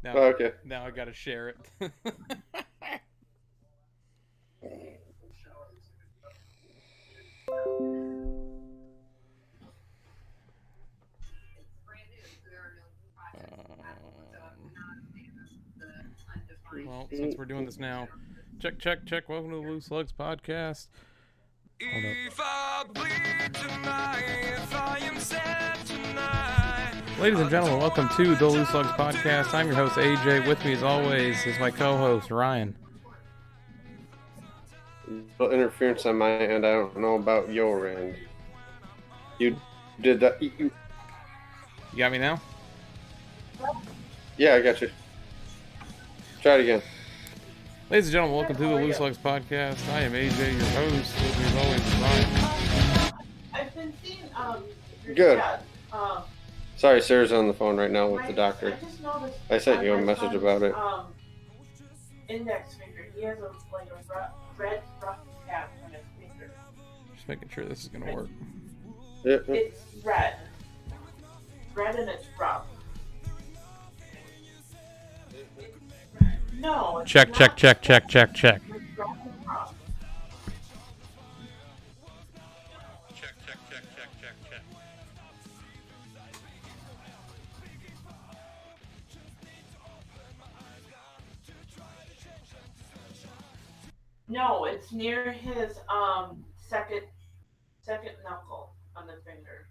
Now, Oh, okay. now I gotta share it. Well, since we're doing this now, check. Welcome to the Loose Lugs podcast. Hold up. If I bleed tonight, if I am sad tonight. Ladies and gentlemen, welcome to the Loose Lugs podcast. I'm your host AJ. With me, as always, is my co-host Ryan. Little interference on my end. I don't know about your end. You did that. You got me now? Yeah, I got you. Try it again. Ladies and gentlemen, welcome to the Loose Lugs podcast. I am AJ, your host. With me, as always, is Ryan. I've been seeing Good. dad. Sorry, Sarah's on the phone right now with the doctor. I just noticed. I sent you a message about it. Index finger. He has a red rough cap on his finger. Just making sure this is gonna work. It's red. Red and it's rough. No. It's Check. It's red and rough. Check. No, it's near his second knuckle on the finger.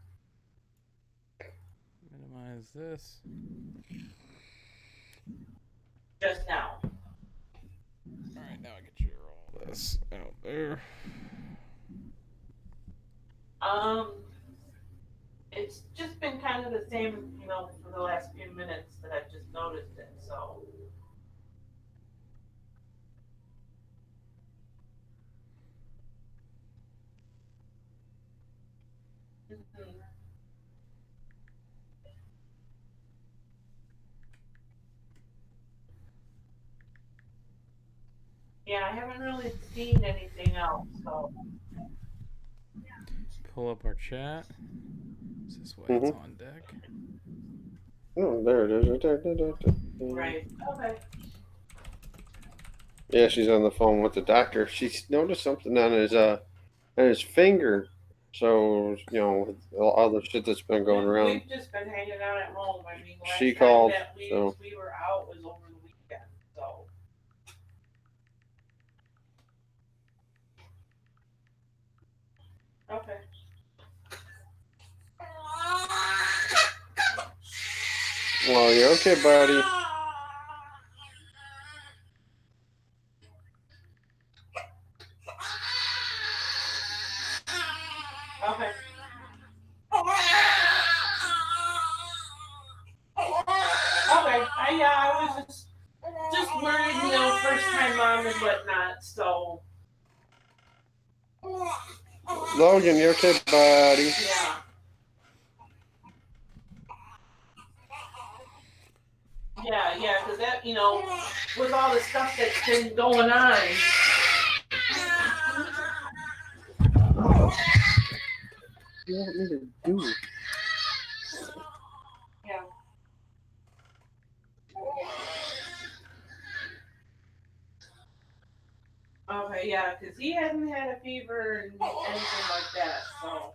Minimize this. Just now. Alright, now I can share all this out there. It's just been kind of the same, for the last few minutes that I've just noticed it, so. Mm-hmm. Yeah, I haven't really seen anything else, so. Pull up our chat. Is this way it's on deck? Oh, there it is. Right. Okay. Yeah, she's on the phone with the doctor. She's noticed something on his finger. So, with all the shit that's been going around. We've just been hanging out at home. I mean, last She time called, that we were out was over the weekend, so. Okay. Well, you're okay, buddy. Okay. Okay. I was just worried, first time mom and whatnot, so. Logan, you okay, buddy? Yeah. Yeah, because that, with all the stuff that's been going on. What do you want me to do? Yeah. Okay, yeah, because he hasn't had a fever and anything like that, so.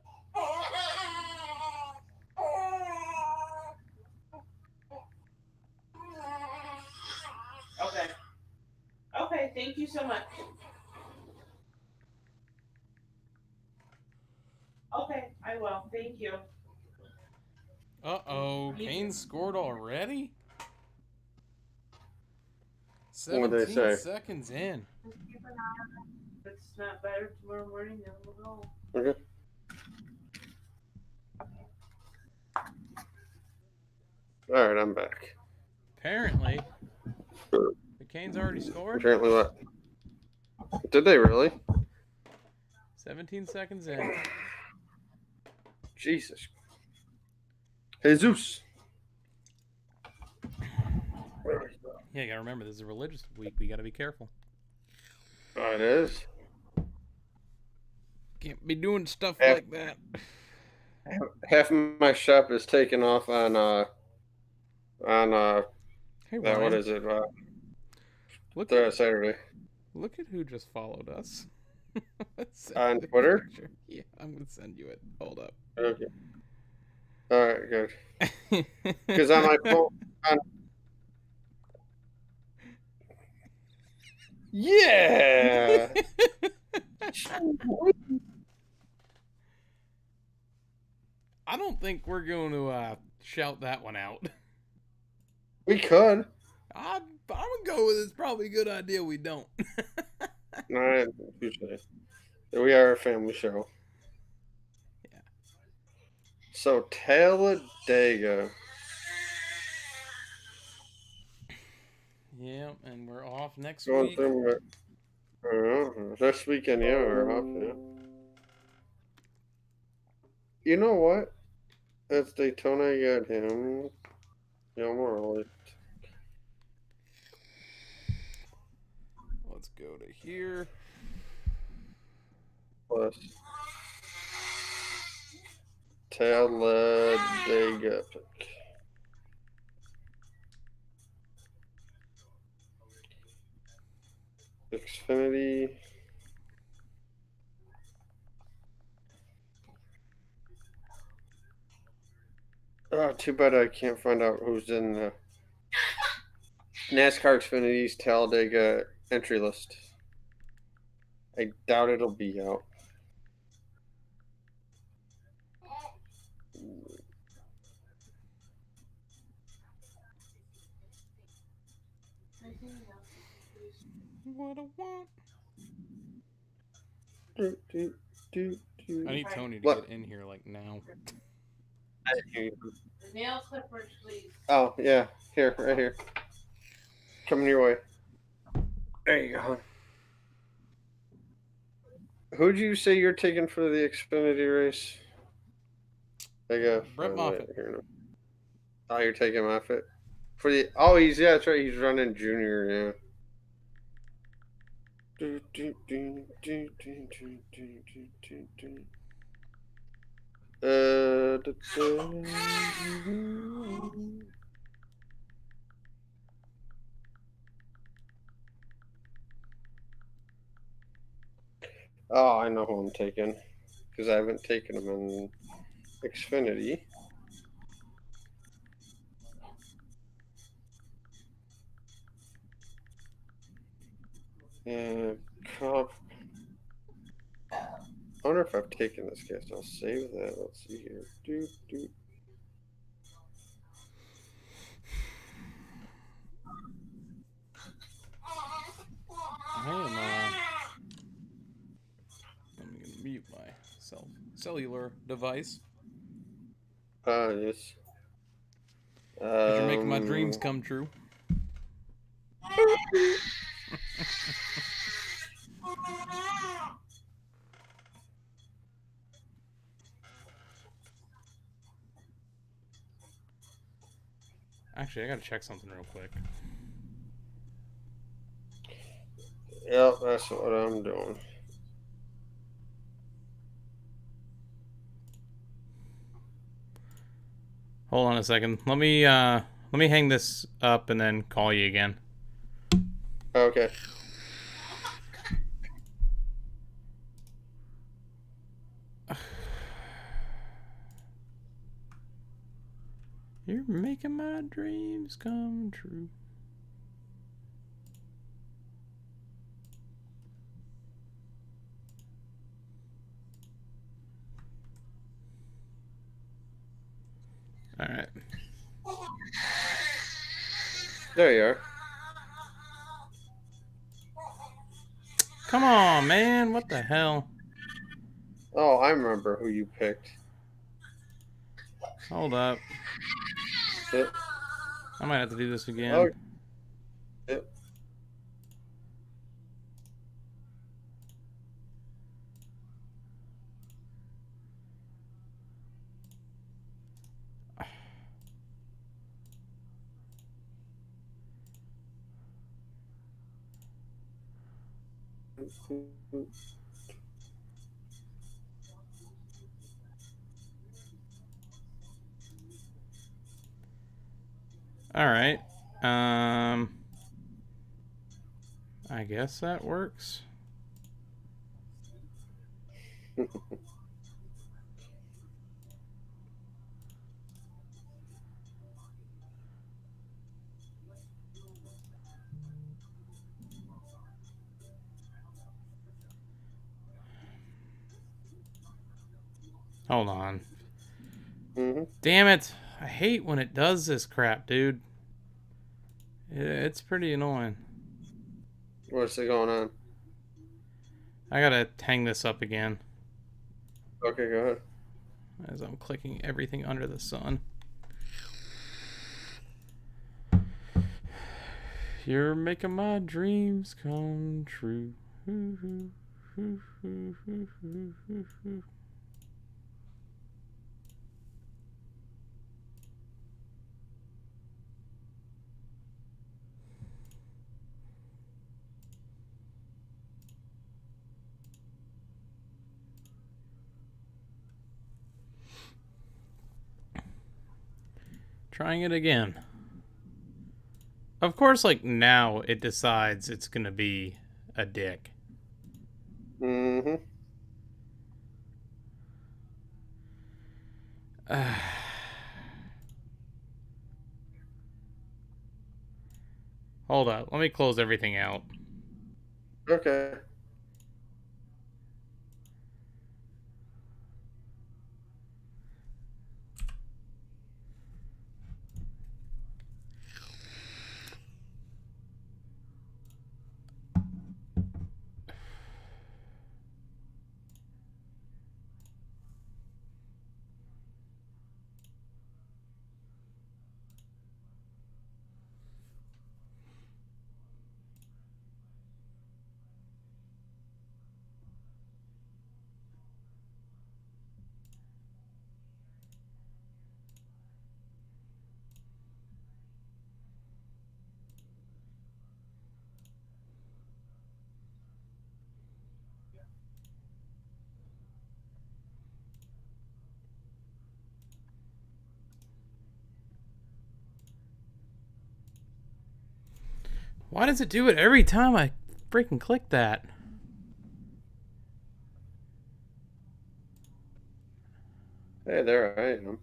Okay. Okay, thank you so much. Okay, I will. Thank you. Uh-oh. Kane scored already? What did they 17 say? seconds in. If it's not better tomorrow morning, then we'll go. Okay. All right, I'm back. Apparently, the Canes already scored. Apparently what? Did they really? 17 seconds in. Jesus. Jesus. Yeah, you gotta remember, this is a religious week. We gotta be careful. Oh, it is? Can't be doing stuff like that. Half of my shop is taken off on Hey, What Ryan. is it? Look Saturday. Look at who just followed us. On Twitter? Picture. Yeah, I'm gonna send you it. Hold up. Okay. All right, good. Because on my phone. Yeah. I don't think we're going to shout that one out. We could. I'm gonna go with it's probably a good idea we don't. All right. We are a family show. Yeah. So Talladega. Yeah, and we're off next Going week. through it. This weekend, yeah, we're off. Yeah. You know what? It's Daytona. I got him. Morley. Let's go to here. Plus Talladega pick. Xfinity. Oh, too bad I can't find out who's in the NASCAR Xfinity's Talladega entry list. I doubt it'll be out. What I want. I need Tony to get in here like now. Nail clippers, please. Oh, yeah. Here, right here. Coming your way. There you go. Who'd you say you're taking for the Xfinity race? I got Brett Moffitt. Here. Oh, you're taking Moffitt? For the yeah, that's right. He's running junior, yeah. Oh, I know who I'm taking because I haven't taken him in Xfinity. And Cup. I wonder if I've taken this guest. I'll save that. Let's see here. I am. I'm gonna mute my cellular device. Yes. You're making my dreams come true. Actually, I gotta check something real quick. Yep, that's what I'm doing. Hold on a second. Let me hang this up and then call you again. Okay. You're making my dreams come true. All right. There you are. Come on, man. What the hell? Oh, I remember who you picked. Hold up. Yep. I might have to do this again. Oh. Yep. All right. I guess that works. Hold on. Damn it. I hate when it does this crap, dude. It's pretty annoying. What's going on? I gotta hang this up again. Okay, go ahead. As I'm clicking everything under the sun. You're making my dreams come true. Trying it again. Of course, like, now it decides it's gonna be a dick. Hold up. Let me close everything out. Okay. Why does it do it every time I freaking click that? Hey, there I am.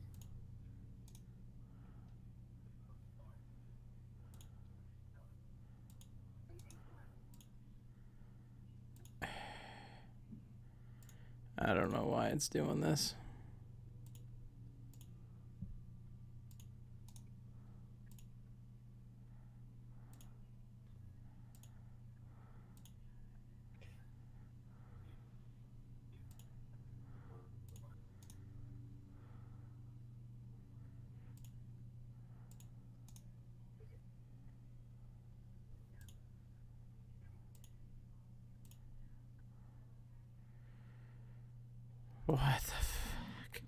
I don't know why it's doing this. What the fuck?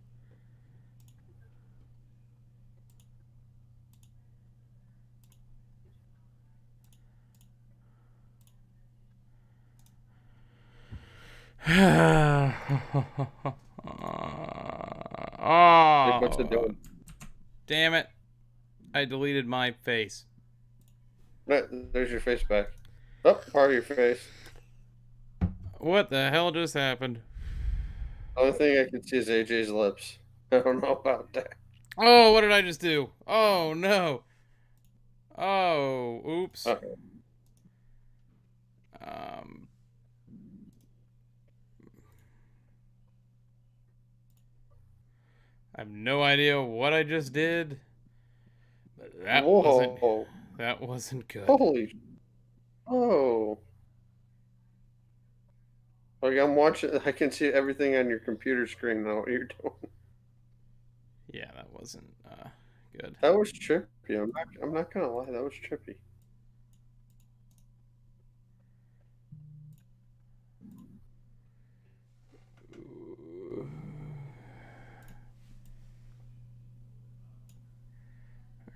Like, what's it Oh, doing? damn it. I deleted my face. There's your face back. Oh, part of your face. What the hell just happened? The only thing I can see is AJ's lips. I don't know about that. Oh, what did I just do? Oh, no. Oh, oops. Uh-oh. Um, I have no idea what I just did, but that Whoa. wasn't good. Holy. Oh. Like, I'm watching. I can see everything on your computer screen now. What you're doing. Yeah, that wasn't good. That was trippy. I'm not gonna lie. That was trippy.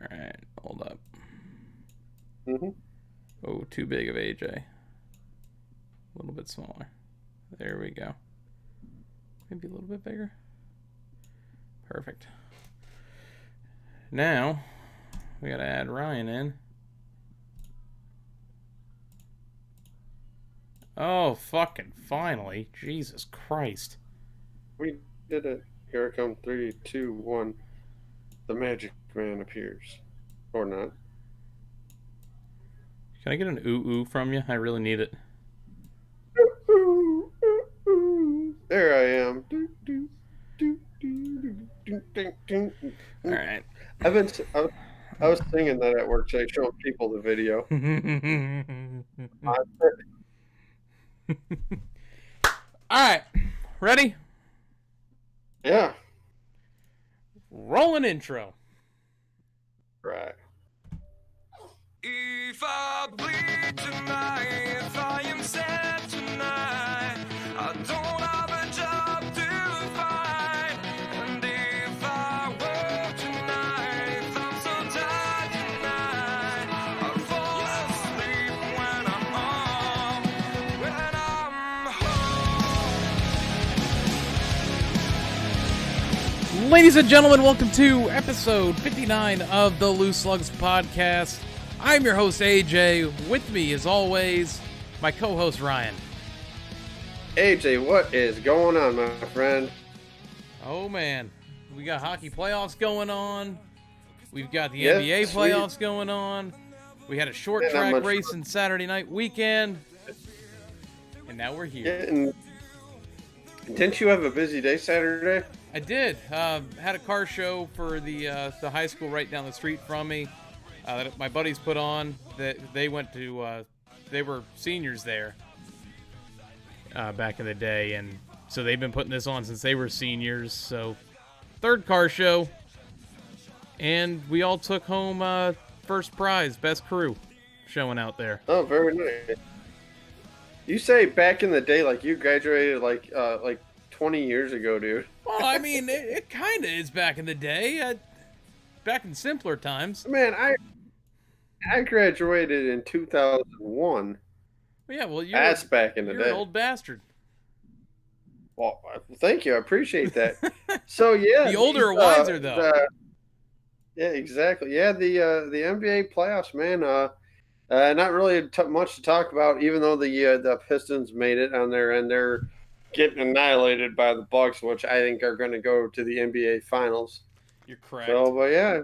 All right, hold up. Mm-hmm. Oh, too big of AJ. A little bit smaller. There we go. Maybe a little bit bigger. Perfect. Now, we gotta add Ryan in. Oh, fucking finally. Jesus Christ. We did it. Here I come. 3, 2, 1. The magic man appears. Or not. Can I get an ooh-ooh from you? I really need it. There I am. Alright. I've been. I was singing that at work today, showing people the video. Alright. Ready? Yeah. Rolling intro. Right. If I bleed tonight, if I am sad tonight, I don't have a job to find. And if I work tonight, if I'm so tired tonight, I fall asleep when I'm home. Ladies and gentlemen, welcome to episode 59 of the Loose Lugs podcast. I'm your host, AJ. With me, as always, my co-host, Ryan. AJ, what is going on, my friend? Oh, man. We got hockey playoffs going on. We've got the Yep, NBA sweet. playoffs going on. We had a short Yeah, not track much racing Saturday night weekend. And now we're here. Getting... Didn't you have a busy day Saturday? I did. Had a car show for the high school right down the street from me. That my buddies put on. That they went to. They were seniors there back in the day, and so they've been putting this on since they were seniors. So, third car show, and we all took home first prize, best crew, showing out there. Oh, very nice. You say back in the day, like you graduated like 20 years ago, dude. Well, I mean, it kind of is back in the day. Back in simpler times. Man, I graduated in 2001. Yeah, well, That's back in the you're day. an old bastard. Well, thank you. I appreciate that. So yeah, The older are wiser, though. Yeah, exactly. Yeah, the NBA playoffs, man. Not really much to talk about, even though the Pistons made it on their end. They're getting annihilated by the Bucks, which I think are going to go to the NBA Finals. You're correct. So, but yeah,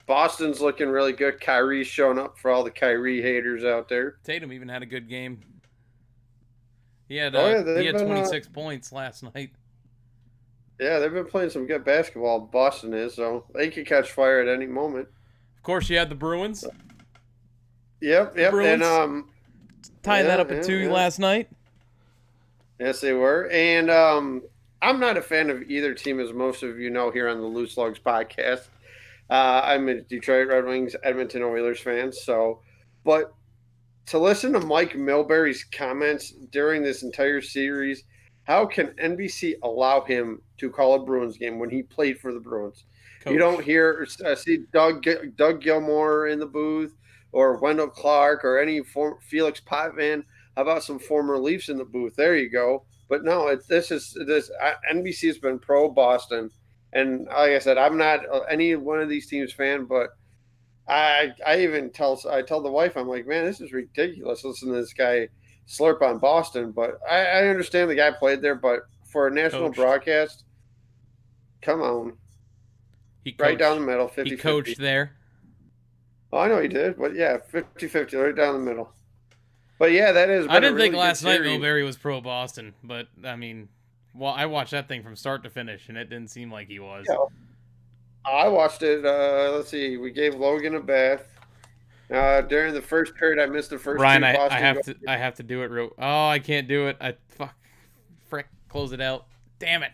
Boston's looking really good. Kyrie's showing up for all the Kyrie haters out there. Tatum even had a good game. He had, they've he had been, 26 points last night. Yeah, they've been playing some good basketball. Boston is, so they could catch fire at any moment. Of course, you had the Bruins. Yep. Bruins. And Tying that up at 2 last night. Yes, they were. And I'm not a fan of either team, as most of you know here on the Loose Lugs podcast. I'm a Detroit Red Wings, Edmonton Oilers fan. So, but to listen to Mike Milbury's comments during this entire series, how can NBC allow him to call a Bruins game when he played for the Bruins? Coach. You don't see Doug Gilmour in the booth or Wendell Clark or any Felix Potvin. How about some former Leafs in the booth? There you go. But no, this NBC has been pro Boston, and like I said, I'm not any one of these teams fan, but I tell the wife, I'm like, man, this is ridiculous. Listen to this guy slurp on Boston, but I understand the guy played there, but for a national broadcast, come on, He coached, right down the middle, 50-50. He coached there. Oh, I know he did, but yeah, 50-50, right down the middle. But yeah, that is. I didn't think last night Milbury was pro Boston, but I mean, well, I watched that thing from start to finish, and it didn't seem like he was. Yeah. I watched it. Let's see. We gave Logan a bath. During the first period, I missed the first. Ryan, I have to do it real. Oh, I can't do it. Frick, close it out. Damn it.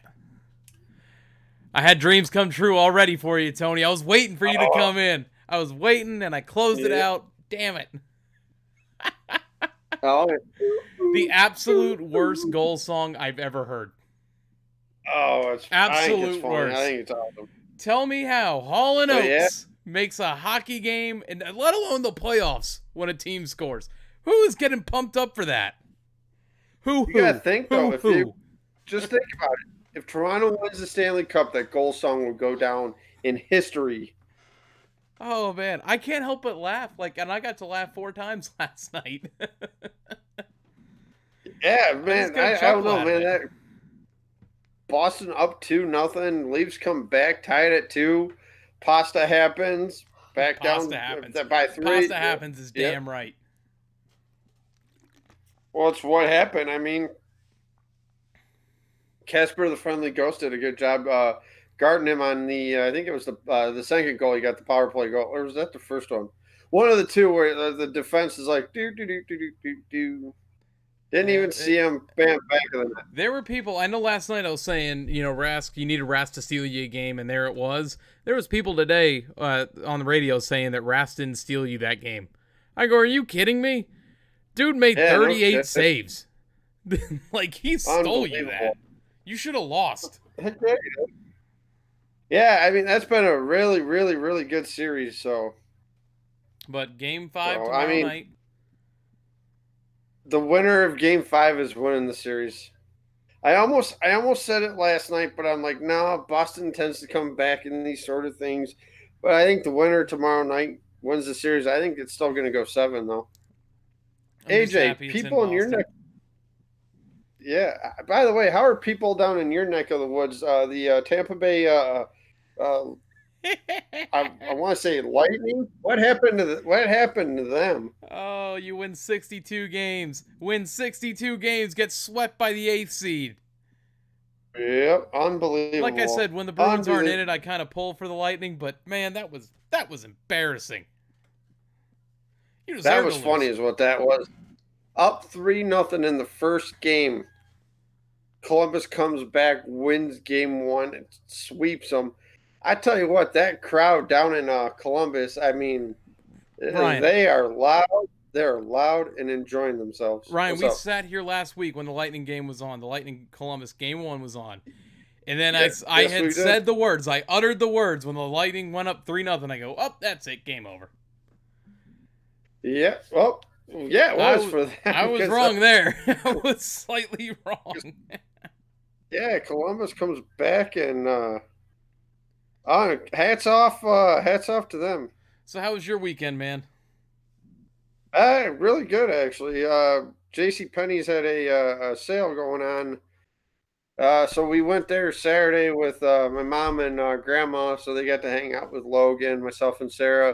I had dreams come true already for you, Tony. I was waiting for you to come in. I was waiting, and I closed it out. Damn it. The absolute worst goal song I've ever heard. Oh, it's absolute worst. I think it's awesome. Tell me how Hall & Oates makes a hockey game, and let alone the playoffs, when a team scores. Who is getting pumped up for that? Who? You gotta think though. Just think about it. If Toronto wins the Stanley Cup, that goal song will go down in history. Oh man, I can't help but laugh. And I got to laugh 4 times last night. Yeah, just man. got a I don't chuckle know, out of man. it. That Boston up 2-0. Leafs come back, tied at 2. Pasta happens. Back Pasta down happens. by 3. Pasta happens is Yep. damn right. Well, it's what happened. I mean, Casper the Friendly Ghost did a good job guarding him on the. I think it was the second goal. He got the power play goal, or was that the first one? One of the two where the defense is like do do do do do do do. Didn't even see him bam back of the net. There were people, I know last night I was saying, Rask, you needed Rask to steal you a game, and there it was. There was people today on the radio saying that Rask didn't steal you that game. I go, are you kidding me? Dude made 38 saves. Like, he stole you that. You should have lost. Yeah, I mean, that's been a really, really, really good series, so. But Game 5 tomorrow night. The winner of Game 5 is winning the series. I almost said it last night, but I'm like, no, Boston tends to come back in these sort of things. But I think the winner tomorrow night wins the series. I think it's still going to go 7, though. AJ, people in your neck. Yeah. By the way, how are people down in your neck of the woods? The Tampa Bay. I want to say Lightning. What happened to them? Oh, you win 62 games. Win 62 games. Get swept by the 8th seed. Yep, unbelievable. Like I said, when the Bruins aren't in it, I kind of pull for the Lightning. But man, that was embarrassing. That was funny, is what that was. Up 3-0 in the first game. Columbus comes back, wins Game 1, and sweeps them. I tell you what, that crowd down in Columbus, I mean, Ryan, they are loud. They're loud and enjoying themselves. Ryan, we sat here last week when the Lightning game was on. The Lightning Columbus Game 1 was on. And then I had said the words. I uttered the words when the Lightning went up 3-0. I go, oh, that's it. Game over. Yeah. Well, yeah, it was for that. I was wrong there. I was slightly wrong. Yeah, Columbus comes back and hats off to them. So how was your weekend, man? Really good, actually. JCPenney's had a sale going on. So we went there Saturday with my mom and grandma, so they got to hang out with Logan, myself, and Sarah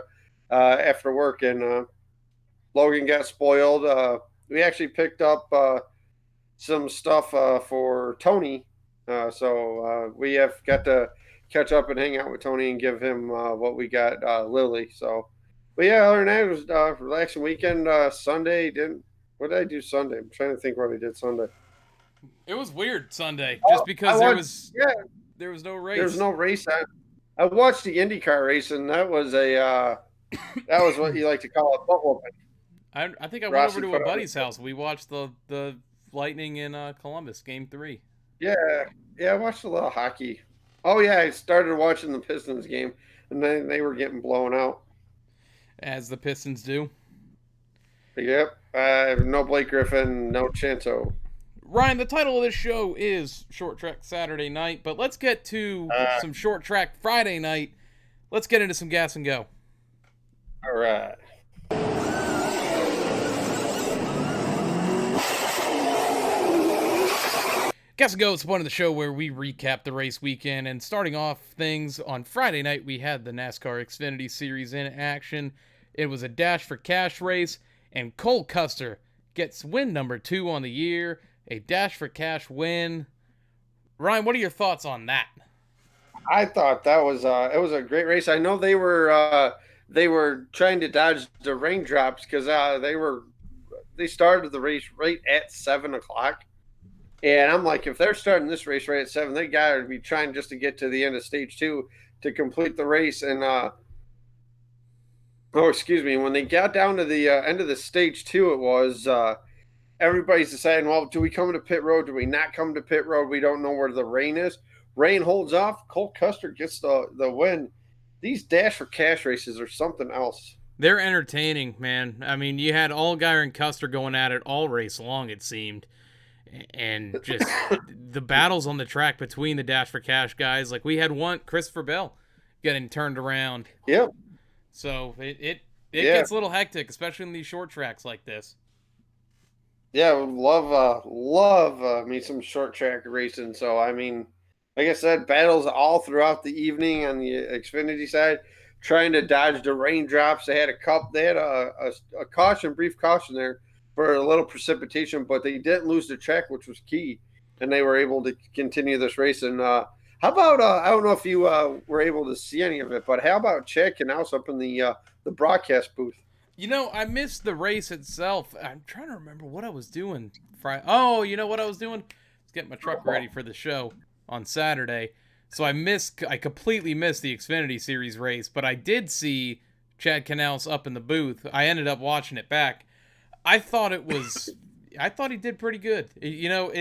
after work, and Logan got spoiled. We actually picked up some stuff for Tony, so we have got to catch up and hang out with Tony and give him what we got Lily. So, but yeah, other than that, it was relaxing weekend. Sunday what did I do Sunday? I'm trying to think what I did Sunday. It was weird Sunday, just because there was no race. There was no race. I watched the IndyCar race, and that was that was what you like to call a butt whooping. I think I went over to a buddy's house. We watched the Lightning in Columbus, Game 3. Yeah, I watched a little hockey. Oh yeah, I started watching the Pistons game, and then they were getting blown out. As the Pistons do. Yep. No Blake Griffin, no Chanto. Ryan, the title of this show is Short Track Saturday Night, but let's get to some Short Track Friday Night. Let's get into some gas and go. All right. Gas and Go is one of the show where we recap the race weekend, and starting off things on Friday night, we had the NASCAR Xfinity Series in action. It was a Dash for Cash race, and Cole Custer gets win number 2 on the year, a Dash for Cash win. Ryan, what are your thoughts on that? I thought that was it was a great race. I know they were trying to dodge the raindrops because they started the race right at 7:00. And I'm like, if they're starting this race right at 7, they got to be trying just to get to the end of stage 2 to complete the race. And when they got down to the end of the stage 2, it was everybody's deciding, well, do we come to pit road? Do we not come to pit road? We don't know where the rain is. Rain holds off. Cole Custer gets the win. These Dash for Cash races are something else. They're entertaining, man. I mean, you had Allgaier and Custer going at it all race long, it seemed. And just the battles on the track between the Dash for Cash guys. Like, we had one, Christopher Bell, getting turned around. Yep. So it gets a little hectic, especially in these short tracks like this. Yeah, would love me some short track racing. So I mean, like I said, battles all throughout the evening on the Xfinity side, trying to dodge the raindrops. They had a caution, brief caution there for a little precipitation, but they didn't lose the track, which was key, and they were able to continue this race. And how about I don't know if you were able to see any of it, but how about Chad Knaus up in the broadcast booth? You know, I missed the race itself. I'm trying to remember what I was doing Friday. Oh, you know what I was doing? I was getting my truck ready for the show on Saturday. So I completely missed the Xfinity Series race, but I did see Chad Knaus up in the booth. I ended up watching it back. I thought he did pretty good. You know,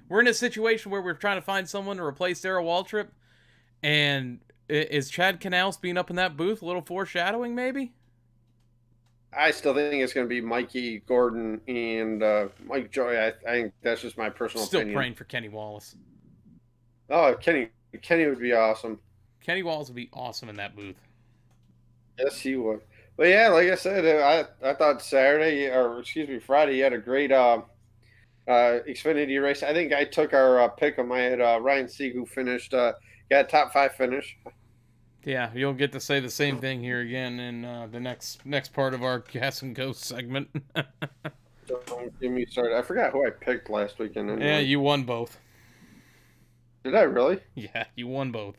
we're in a situation where we're trying to find someone to replace Darrell Waltrip, and is Chad Knaus being up in that booth a little foreshadowing, maybe? I still think it's going to be Mikey Gordon and Mike Joy. I think that's just my personal Still opinion. praying for Kenny Wallace. Oh, Kenny would be awesome. Kenny Wallace would be awesome in that booth. Yes, he would. But yeah, like I said, I thought Friday, you had a great Xfinity race. I think I took our pick him. I had Ryan Sieg, who finished, got top 5 finish. Yeah, you'll get to say the same thing here again in the next part of our Gas and Ghost segment. Don't get me started. I forgot who I picked last weekend. Anyway. Yeah, you won both. Did I really? Yeah, you won both.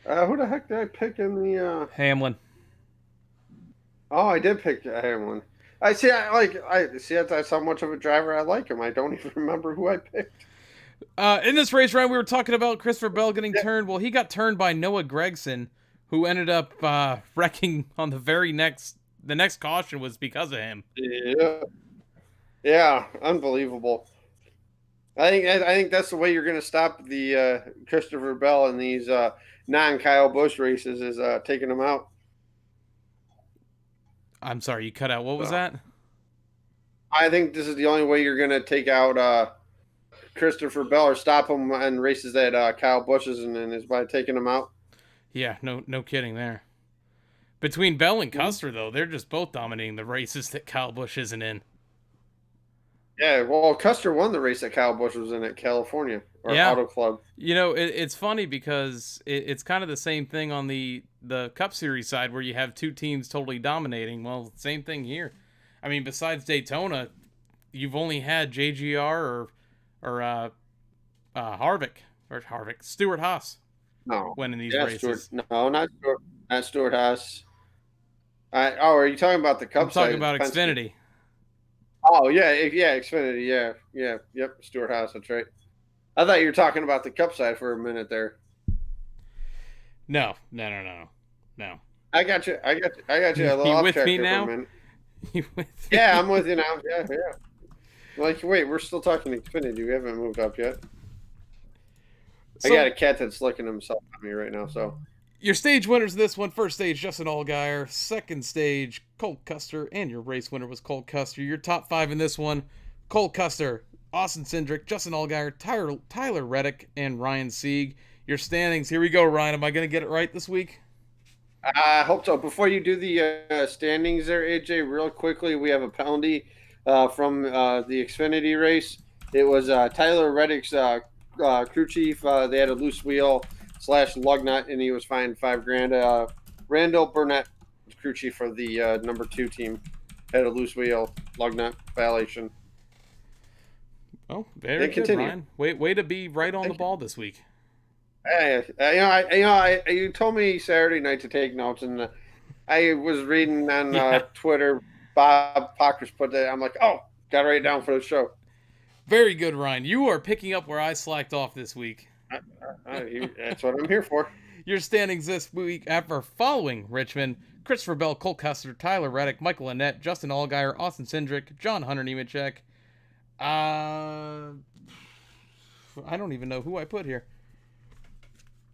Who the heck did I pick in the? Hamlin. Oh, I did pick Hamlin. I see. That's how much of a driver I like him. I don't even remember who I picked. In this race, Ryan, we were talking about Christopher Bell getting turned. Well, he got turned by Noah Gragson, who ended up wrecking on the next caution was because of him. Yeah, unbelievable. I think that's the way you're going to stop the Christopher Bell in these non-Kyle Busch races is taking them out. I'm sorry, you cut out. What was that? I think this is the only way you're going to take out Christopher Bell or stop him in races that Kyle Busch isn't in is by taking him out. Yeah, no kidding there. Between Bell and Custer, though, they're just both dominating the races that Kyle Busch isn't in. Yeah, well, Custer won the race that Kyle Busch was in at California Auto Club. You know, it's funny because it's kind of the same thing on the Cup Series side where you have two teams totally dominating. Well, same thing here. I mean, besides Daytona, you've only had JGR or Stewart Haas winning these races. Not Stewart Haas. Are you talking about the Cup I'm talking about Xfinity. Oh, yeah, Xfinity, yep, Stewart Haas, that's right. I thought you were talking about the Cup side for a minute there. No. I got you. A little you off with track me there now? for a minute. You with me? Yeah, I'm with you now. Yeah. Like, wait, we're still talking Xfinity. We haven't moved up yet. I got a cat that's licking himself at me right now, so... Your stage winners this one. First stage, Justin Allgaier. Second stage, Colt Custer. And your race winner was Colt Custer. Your top 5 in this one, Colt Custer, Austin Cindric, Justin Allgaier, Tyler Reddick, and Ryan Sieg. Your standings, here we go, Ryan. Am I going to get it right this week? I hope so. Before you do the standings there, AJ, real quickly, we have a penalty from the Xfinity race. It was Tyler Reddick's crew chief. They had a loose wheel / lug nut, and he was fined $5,000. Randall Burnett, crew chief for the number 2 team, had a loose wheel lug nut violation. Oh, very good, Ryan. Way to be right on the ball this week. Hey, you told me Saturday night to take notes, and I was reading on Twitter. Bob Pockers put that. I'm like, oh, got to write it down for the show. Very good, Ryan. You are picking up where I slacked off this week. That's what I'm here for. Your standings this week after following Richmond: Christopher Bell, Colt Custer, Tyler Reddick, Michael Annett, Justin Allgaier, Austin Cindric, John Hunter Nemechek. I don't even know who I put here.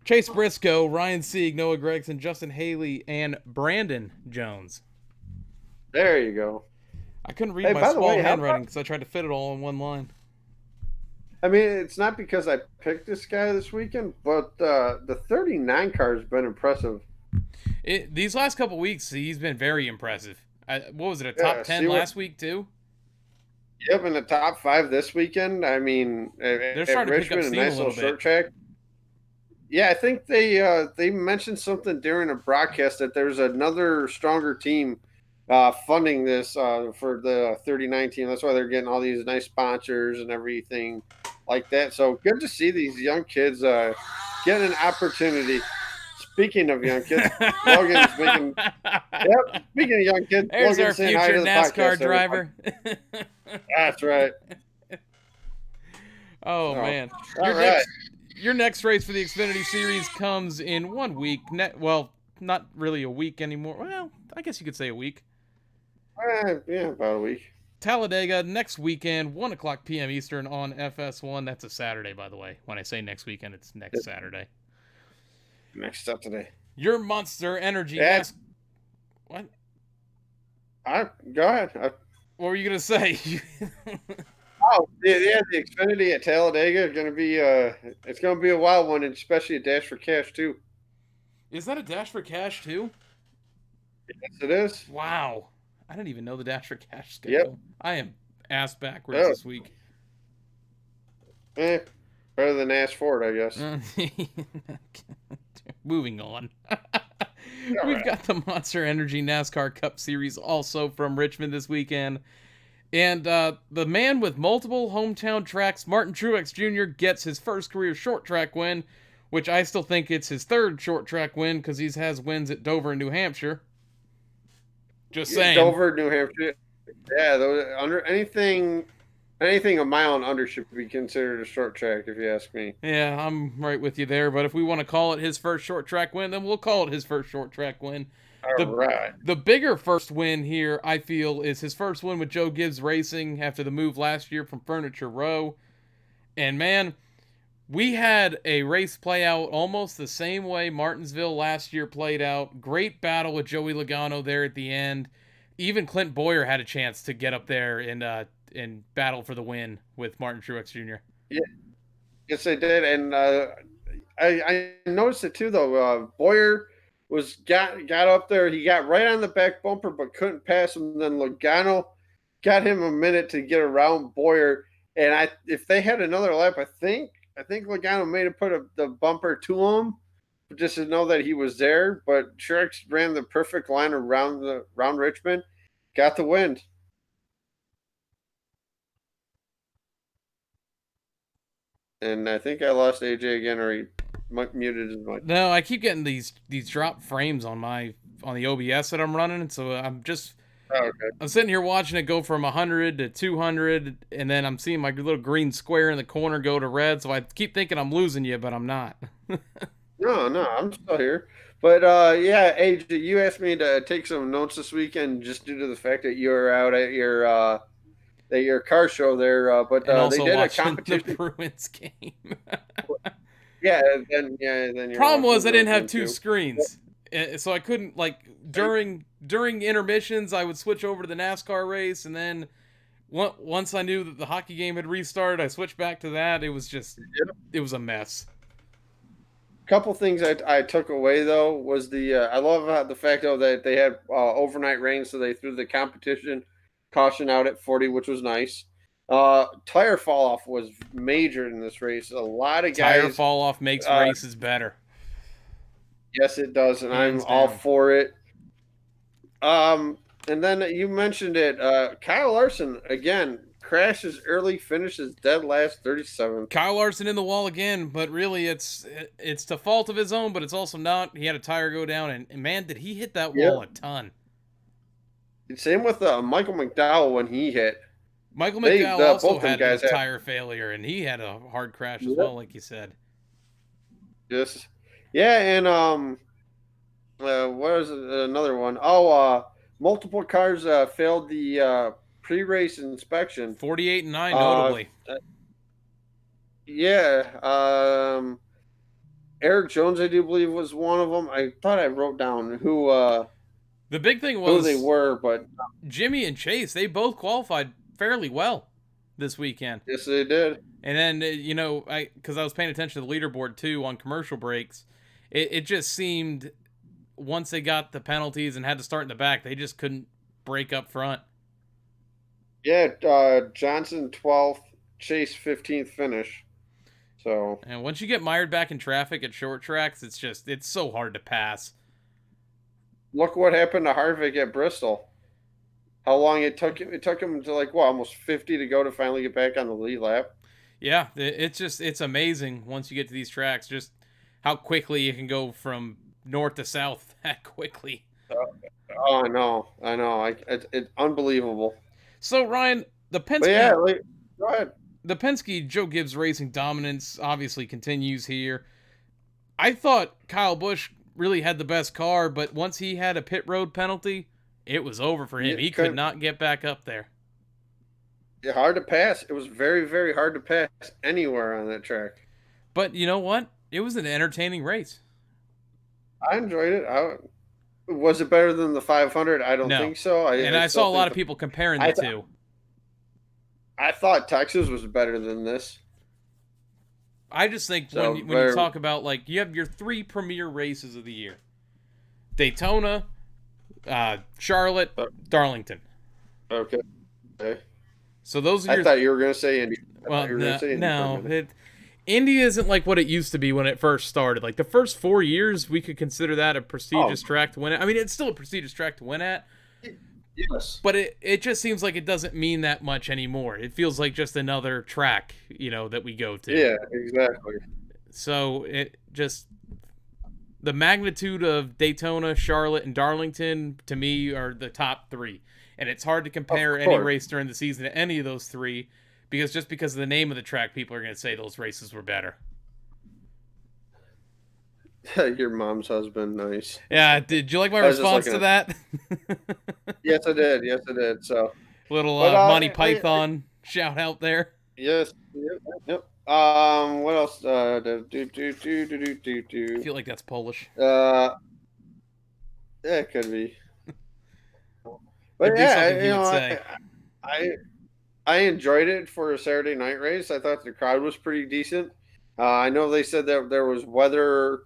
Chase Briscoe, Ryan Sieg, Noah Gragson, Justin Haley, and Brandon Jones. There you go. I couldn't read my small handwriting because I tried to fit it all in one line. I mean, it's not because I picked this guy this weekend, but the 39 car has been impressive. These last couple weeks, he's been very impressive. What was it, a top 10 last week too? Yep, in the top 5 this weekend. I mean, They're at starting to pick up Richmond, a steam a nice little little bit. short track. Yeah, I think they mentioned something during a broadcast that there's another stronger team funding this for the 3019. That's why they're getting all these nice sponsors and everything like that. So good to see these young kids getting an opportunity. Speaking of young kids, Logan's making. Yep. Speaking of young kids, There's our Logan's saying hi future to the NASCAR podcast. Everybody. driver. That's right. Oh So, man, all right. your next race for the Xfinity Series comes in 1 week. Well, not really a week anymore. Well, I guess you could say a week. Yeah, about a week. Talladega next weekend, 1:00 p.m. Eastern on FS1. That's a Saturday, by the way. When I say next weekend, it's next Saturday. Next up today. Your Monster Energy What? Go ahead. What were you gonna say? Yeah, the Xfinity at Talladega is going to be it's going to be a wild one, and especially a Dash for Cash too. Is that a Dash for Cash too? Yes, it is. Wow, I didn't even know the Dash for Cash schedule. Yep. I am ass backwards this week. Better than Ash Ford, I guess. Moving on. We've got the Monster Energy NASCAR Cup Series also from Richmond this weekend. And the man with multiple hometown tracks, Martin Truex Jr., gets his first career short track win, which I still think it's his third short track win because he has wins at Dover and New Hampshire. Just saying. Dover, New Hampshire. Yeah, under anything a mile and under should be considered a short track, if you ask me. Yeah, I'm right with you there. But if we want to call it his first short track win, then we'll call it his first short track win. The bigger first win here, I feel, is his first win with Joe Gibbs Racing after the move last year from Furniture Row. And man, we had a race play out almost the same way Martinsville last year played out. Great battle with Joey Logano there at the end. Even Clint Boyer had a chance to get up there and battle for the win with Martin Truex Jr. Yeah, yes, they did, and I noticed it too. Though Boyer got up there, he got right on the back bumper, but couldn't pass him. Then Logano got him a minute to get around Boyer, and if they had another lap, I think Logano may have put the bumper to him, just to know that he was there. But Truex ran the perfect line around Richmond, got the win. And I think I lost AJ again, or he muted his mic. No, I keep getting these drop frames on the OBS that I'm running, so I'm just I'm sitting here watching it go from 100 to 200, and then I'm seeing my little green square in the corner go to red. So I keep thinking I'm losing you, but I'm not. No, I'm still here. But yeah, AJ, you asked me to take some notes this weekend just due to the fact that you were out at your car show there. But and also they did a watching competition. the Bruins game. Then you're Problem was I didn't have watching two too. screens, so I couldn't during intermissions I would switch over to the NASCAR race, and then once I knew that the hockey game had restarted, I switched back to that. It was it was a mess. Couple things I took away though was I love the fact though that they had overnight rain, so they threw the competition caution out at 40, which was nice. Tire fall off was major in this race. A lot of guys. Tire fall off makes races better. Yes, it does, and Hands I'm all down. for it. And then you mentioned it. Kyle Larson again crashes early, finishes dead last, 37th. Kyle Larson in the wall again, but really it's to fault of his own, but it's also not. He had a tire go down, and man, did he hit that wall a ton. Same with Michael McDowell when he hit. Michael McDowell also had a had tire failure, and he had a hard crash as well, like you said. Yes. Yeah, and what was another one? Multiple cars failed the pre-race inspection. 48 and 9, notably. Yeah. Eric Jones, I do believe, was one of them. I thought I wrote down who. The big thing was who they were, but Jimmy and Chase, they both qualified fairly well this weekend. Yes, they did. And then, because I was paying attention to the leaderboard too on commercial breaks, it just seemed once they got the penalties and had to start in the back, they just couldn't break up front. Yeah, Johnson 12th, Chase 15th finish. So And once you get mired back in traffic at short tracks, it's so hard to pass. look what happened to Harvick at Bristol. How long it took him? It took him to like what, almost 50 to go to finally get back on the lead lap. Yeah, it's amazing once you get to these tracks, just how quickly you can go from north to south that quickly. Oh, I know. It's unbelievable. So Ryan, But yeah, like, go ahead. the Penske Joe Gibbs Racing dominance obviously continues here. I thought Kyle Busch really had the best car, but once he had a pit road penalty, it was over for him. He could not get back up there. Yeah, hard to pass. It was very, very hard to pass anywhere on that track. But you know what? It was an entertaining race. I enjoyed it. Was it better than the 500? I don't think so. I saw a lot of people comparing the two. I thought Texas was better than this. I just think when you talk about, like, you have your three premier races of the year: Daytona, Charlotte, Darlington. Okay. So those are I thought you were going to say Indy. Well, no. Indy isn't like what it used to be when it first started. Like, the first 4 years, we could consider that a prestigious track to win at. I mean, it's still a prestigious track to win at. Yes. But it just seems like it doesn't mean that much anymore. It feels like just another track, that we go to. Yeah, exactly. So the magnitude of Daytona, Charlotte, and Darlington, to me, are the top three. And it's hard to compare any race during the season to any of those three, because of the name of the track, people are going to say those races were better. Your mom's husband, nice. Yeah, did you like my response to that? Yes, I did. So little Monty Python shout out there. Yes. Yep. What else? I feel like that's Polish. Yeah, it could be. But yeah, I enjoyed it for a Saturday night race. I thought the crowd was pretty decent. I know they said that there was weather.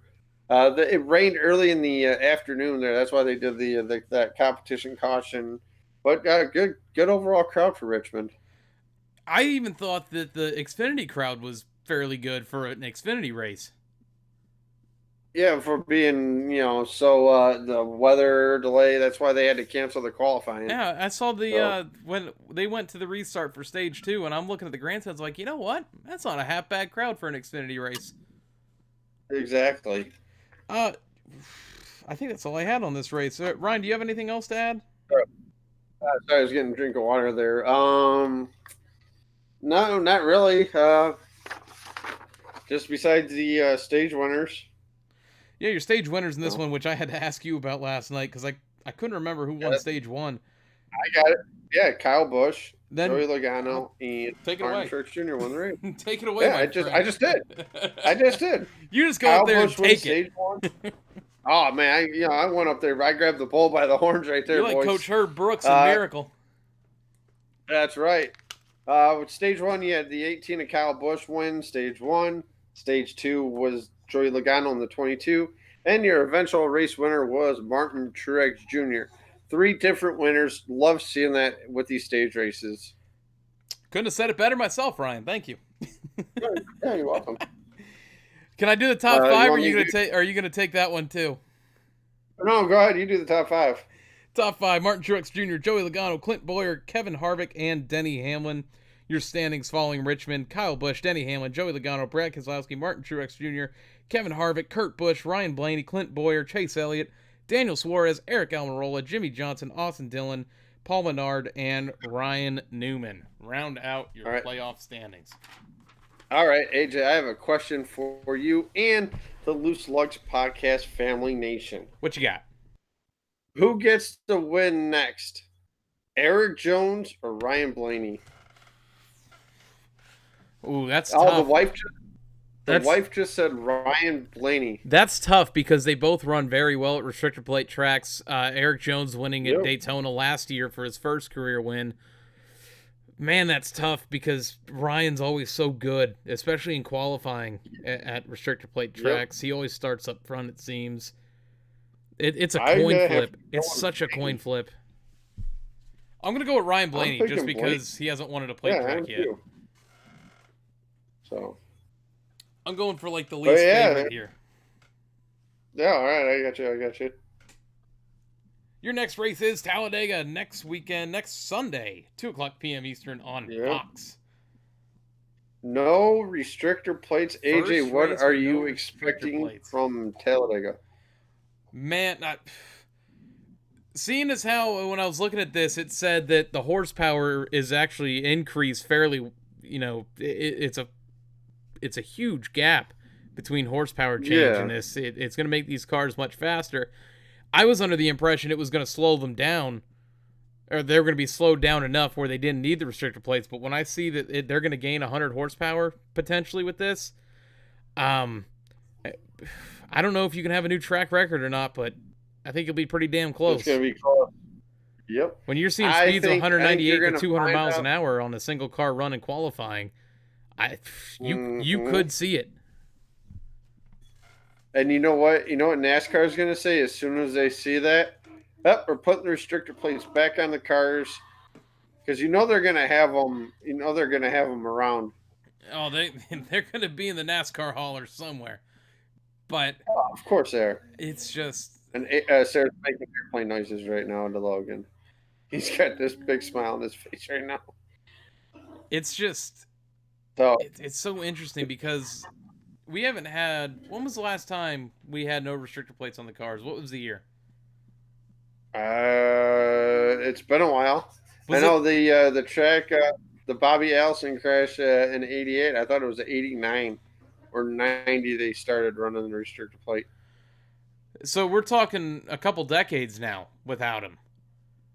It rained early in the afternoon there. That's why they did that competition caution. But good overall crowd for Richmond. I even thought that the Xfinity crowd was fairly good for an Xfinity race. Yeah, for being, so the weather delay, that's why they had to cancel the qualifying. Yeah, I saw when they went to the restart for stage 2, and I'm looking at the grandstands like, you know what? That's not a half bad crowd for an Xfinity race. Exactly. I think that's all I had on this race. Ryan, do you have anything else to add? Sorry, I was getting a drink of water there. No, not really. Just besides the stage winners. Yeah, your stage winners in this one, which I had to ask you about last night because I couldn't remember who won stage 1. I got it. Yeah, Kyle Busch, Joey Logano, and Martin Truex Jr. won the race. Take it away. Yeah, I just did. You just go Kyle up there Busch and take it. Oh man, I went up there. I grabbed the bull by the horns right there. You're like boys. Coach Herb Brooks in Miracle. That's right. With stage 1, you had the 18 of Kyle Busch win. Stage 1. Stage 2 was Joey Logano in the 22, and your eventual race winner was Martin Truex Jr. 3 different winners. Love seeing that with these stage races. Couldn't have said it better myself, Ryan. Thank you. Yeah, you're welcome. Can I do the top 5, or are you gonna take that one too? No, go ahead. You do the top 5. Top 5: Martin Truex Jr., Joey Logano, Clint Bowyer, Kevin Harvick, and Denny Hamlin. Your standings following Richmond: Kyle Busch, Denny Hamlin, Joey Logano, Brad Keselowski, Martin Truex Jr., Kevin Harvick, Kurt Busch, Ryan Blaney, Clint Bowyer, Chase Elliott, Daniel Suarez, Eric Almirola, Jimmy Johnson, Austin Dillon, Paul Menard, and Ryan Newman. Round out your playoff standings. All right, AJ, I have a question for you and the Loose Lugs Podcast Family Nation. What you got? Who gets the win next? Eric Jones or Ryan Blaney? Ooh, that's tough. The wife just said Ryan Blaney. That's tough because they both run very well at restrictor plate tracks. Eric Jones winning at Daytona last year for his first career win. Man, that's tough because Ryan's always so good, especially in qualifying at restrictor plate tracks. He always starts up front, it seems. It's a coin flip. It's such a coin flip. I'm gonna go with Ryan Blaney just picking because he hasn't wanted a plate Yeah, I track am yet. too. So I'm going for like the But least yeah. favorite here. yeah, all right, I got you. Your next race is Talladega next weekend, next Sunday, 2:00 p.m. Eastern on Yeah. Fox. No restrictor plates. AJ, First what race are with no you restrictor expecting plates. from Talladega? Man, seeing as how when I was looking at this, it said that the horsepower is actually increased fairly. You know, it's a huge gap between horsepower change in this. It's going to make these cars much faster. I was under the impression it was going to slow them down, or they're going to be slowed down enough where they didn't need the restrictor plates. But when I see that they're going to gain 100 horsepower potentially with this, I don't know if you can have a new track record or not, but I think it'll be pretty damn close. It's going to be close. Yep. When you're seeing speeds of 198 to 200 miles an hour on a single car run in qualifying, you could see it. And you know what? You know what NASCAR is going to say as soon as they see that? We're putting the restrictor plates back on the cars because you know they're going to have them. You know they're going to have them around. Oh, they're going to be in the NASCAR hauler somewhere. But Of course they are. It's just. And Sarah's making airplane noises right now to Logan. He's got this big smile on his face right now. It's just. So it's so interesting because we haven't had. When was the last time we had no restrictor plates on the cars? What was the year? It's been a while. I know the track, the Bobby Allison crash in '88. I thought it was '89 or '90. They started running the restrictor plate. So we're talking a couple decades now without him.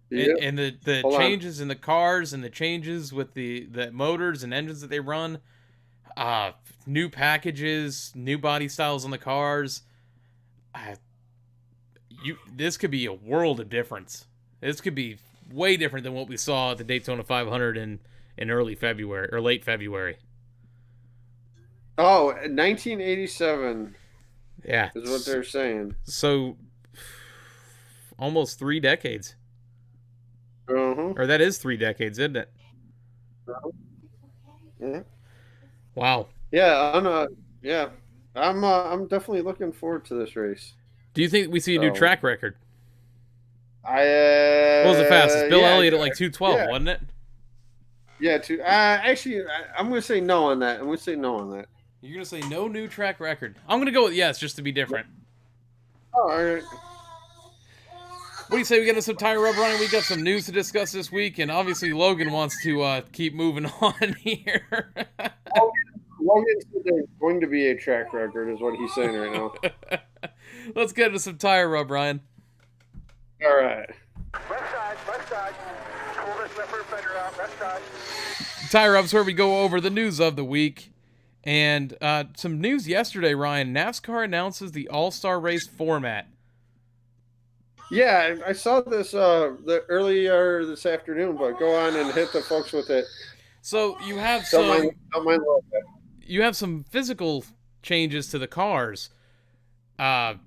Yep. And the changes in the cars and the changes with the motors and engines that they run, new packages, new body styles on the cars. This could be a world of difference. This could be way different than what we saw at the Daytona 500 in early February or late February. Oh, 1987. Yeah. Is what they're saying. So, almost 3 decades. Uh-huh. Or that is 3 decades, isn't it? Yeah. Wow. Yeah, I'm definitely looking forward to this race. Do you think we see a new track record? What was the fastest? Bill Elliott at like 2:12, wasn't it? Yeah, actually, I'm going to say no on that. You're going to say no new track record. I'm going to go with yes, just to be different. Oh, all right. What do you say we get into some tire rub, Ryan? We got some news to discuss this week, and obviously Logan wants to keep moving on here. Logan said there's going to be a track record, is what he's saying right now. Let's get into some tire rub, Ryan. All right. Left side. Pull this left fender out, left side. Tire rub's where we go over the news of the week. And some news yesterday, Ryan. NASCAR announces the All-Star Race format. Yeah, I saw this earlier this afternoon, but go on and hit the folks with it. So you have don't mind you have some physical changes to the cars. I'm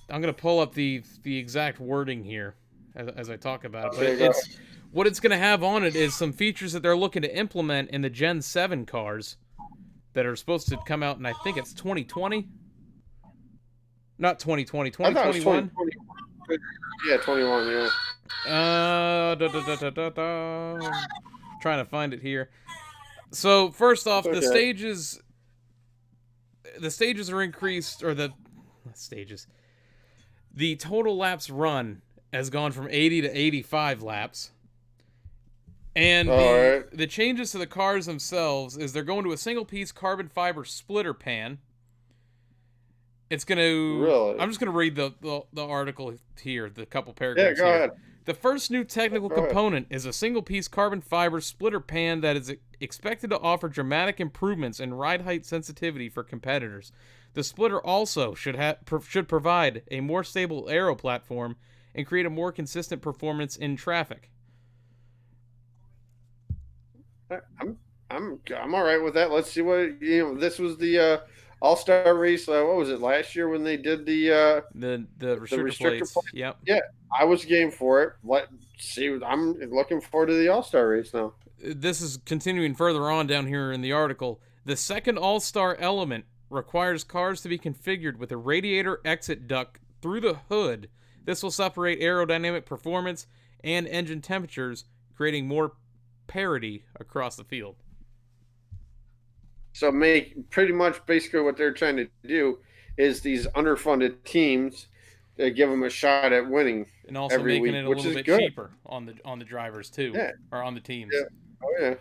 gonna pull up the exact wording here as I talk about it. But what it's gonna have on it is some features that they're looking to implement in the Gen 7 cars that are supposed to come out, and I think it's 2020. Not 2020, 2021. Yeah, 21, yeah. Trying to find it here. So first off, the stages are increased, or the total laps run has gone from 80 to 85 laps. And the changes to the cars themselves is they're going to a single-piece carbon fiber splitter pan. It's going to... Really? I'm just going to read the article here, the couple paragraphs here. Ahead. The first new technical component is a single-piece carbon fiber splitter pan that is expected to offer dramatic improvements in ride height sensitivity for competitors. The splitter also should provide a more stable aero platform and create a more consistent performance in traffic. I'm all right with that. Let's see what this was the All-Star race. What was it, last year when they did the restrictor plates. plates? Yep. Yeah, I was game for it. Let's see. I'm looking forward to the All-Star race now. This is continuing further on down here in the article. The second All-Star element requires cars to be configured with a radiator exit duct through the hood. This will separate aerodynamic performance and engine temperatures, creating more parity across the field. So pretty much basically what they're trying to do is these underfunded teams give them a shot at winning, and also every making week, it a which little is bit good. cheaper on the drivers too, Yeah. or on the teams. Yeah. Oh yeah.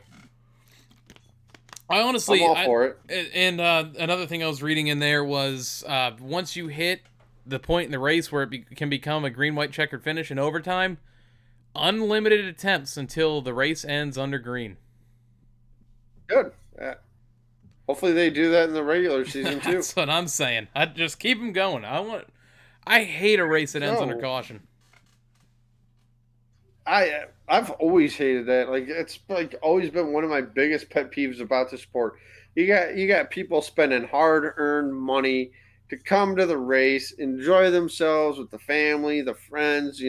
I honestly, I'm all for it. And another thing I was reading in there was once you hit the point in the race where it can become a green, white, checkered finish in overtime, unlimited attempts until the race ends under green. Good. Hopefully they do that in the regular season too. That's what I'm saying. I just keep them going. I hate a race that ends under caution. I've always hated that. Like, it's like always been one of my biggest pet peeves about the sport. You got people spending hard-earned money to come to the race, enjoy themselves with the family, the friends,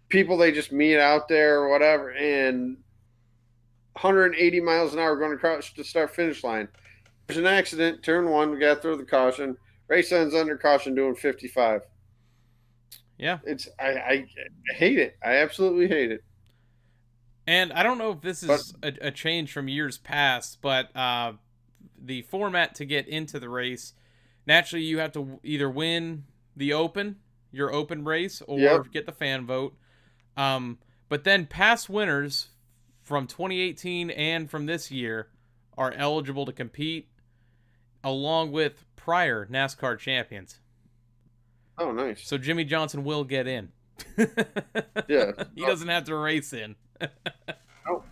people they just meet out there or whatever, and 180 miles an hour going across the start-finish line. There's an accident, turn one, we got to throw the caution. Race ends under caution doing 55. Yeah. I hate it. I absolutely hate it. And I don't know if this is a change from years past, but the format to get into the race, naturally you have to either win the your open race, or get the fan vote. But then past winners from 2018 and from this year are eligible to compete, along with prior NASCAR champions. Oh, nice. So Jimmy Johnson will get in. Yeah. He doesn't have to race in. Oh.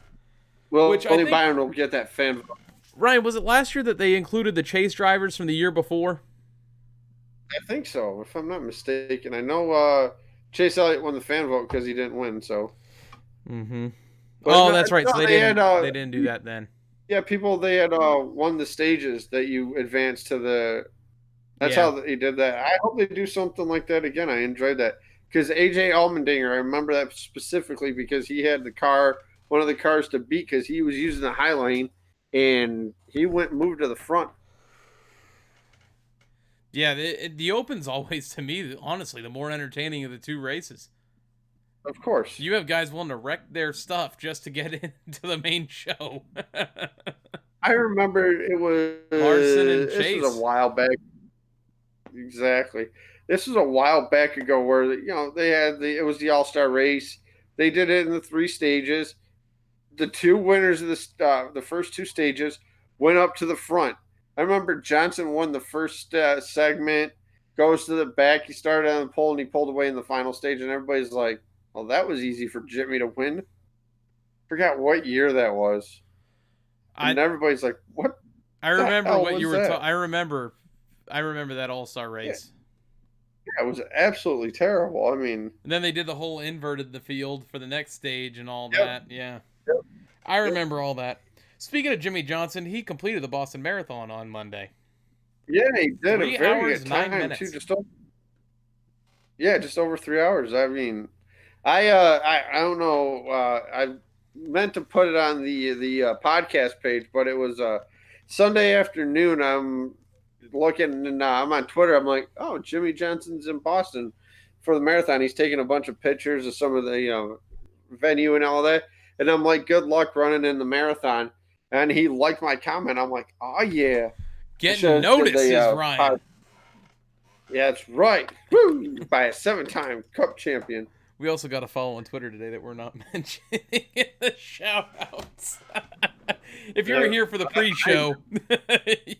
Well, Which only Byron will get that fan vote. Ryan, was it last year that they included the chase drivers from the year before? I think so, if I'm not mistaken. I know Chase Elliott won the fan vote because he didn't win, so. Mm-hmm. But that's right. So they didn't do that then. Yeah, they had won the stages that you advanced to the. That's how they did that. I hope they do something like that again. I enjoyed that because AJ Allmendinger, I remember that specifically because he had one of the cars to beat because he was using the high lane, and he moved to the front. Yeah, the Open's always, to me, honestly, the more entertaining of the two races. Of course. You have guys willing to wreck their stuff just to get into the main show. I remember it was Larson and Chase. This was a while back. Exactly. This was a while back ago where they had it was the All-Star race. They did it in the 3 stages. The 2 winners of the first 2 stages went up to the front. I remember Johnson won the first segment, goes to the back. He started on the pole and he pulled away in the final stage, and everybody's like, "Well, that was easy for Jimmy to win." Forgot what year that was. And everybody's like, "What?" I remember what you were talking. I remember that All-Star race. Yeah, it was absolutely terrible. I mean, and then they did the whole inverted the field for the next stage and all that. Yeah. Yep. I remember all that. Speaking of Jimmy Johnson, he completed the Boston Marathon on Monday. Yeah, he did. 3 a very hours, good 9 time minutes. too. Just over 3 hours. I mean, I don't know. I meant to put it on the podcast page, but it was Sunday afternoon. I'm looking and I'm on Twitter. I'm like, oh, Jimmy Johnson's in Boston for the marathon. He's taking a bunch of pictures of some of the venue and all that. And I'm like, good luck running in the marathon. And he liked my comment. I'm like, oh yeah, getting noticed, Ryan. Yeah, that's right. Woo! By a 7-time Cup champion. We also got a follow on Twitter today that we're not mentioning in the shout-outs. If you were here for the pre-show,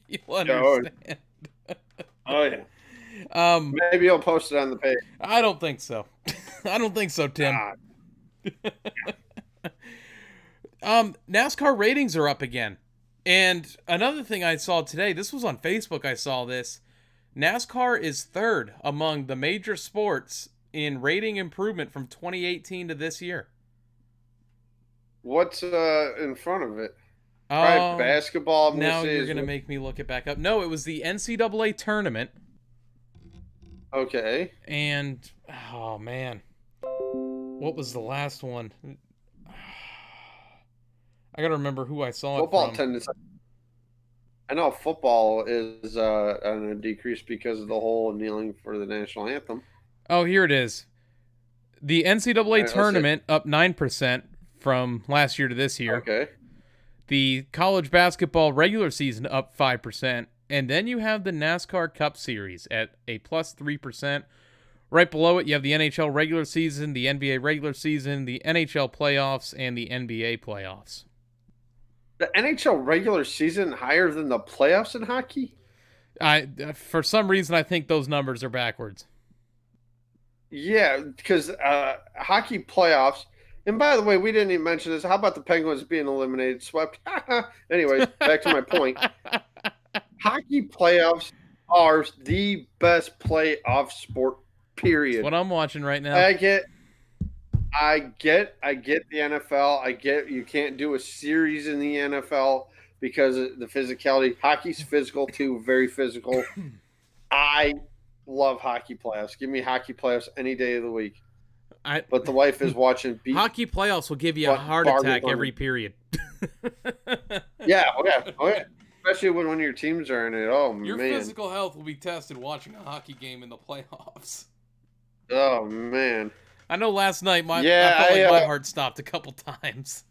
you'll understand. Oh, yeah. Maybe I'll post it on the page. I don't think so. I don't think so, Tim. NASCAR ratings are up again. And another thing I saw today, this was on Facebook, I saw this. NASCAR is 3rd among the major sports in rating improvement from 2018 to this year. What's in front of it? Probably basketball. Now you're going to make me look it back up. No, it was the NCAA tournament. Okay. And, oh, man. What was the last one? I got to remember who I saw Football it from. attendance. I know football is on a decrease because of the whole kneeling for the national anthem. Oh, here it is. The NCAA tournament up 9% from last year to this year. Okay. The college basketball regular season up 5%. And then you have the NASCAR Cup Series at a plus 3%. Right below it, you have the NHL regular season, the NBA regular season, the NHL playoffs, and the NBA playoffs. The NHL regular season higher than the playoffs in hockey? For some reason, I think those numbers are backwards. Yeah, because hockey playoffs. And by the way, we didn't even mention this. How about the Penguins being eliminated, swept? Anyways, back to my point. Hockey playoffs are the best playoff sport, period. That's what I'm watching right now. I get the NFL. I get you can't do a series in the NFL because of the physicality. Hockey's physical too, very physical. I love hockey playoffs. Give me hockey playoffs any day of the week. But the wife is watching. Hockey playoffs will give you a heart attack every period. Yeah, oh yeah. Especially when your teams are in it. Oh, your man. Your physical health will be tested watching a hockey game in the playoffs. Oh, man. I know last night I felt like my heart stopped a couple times.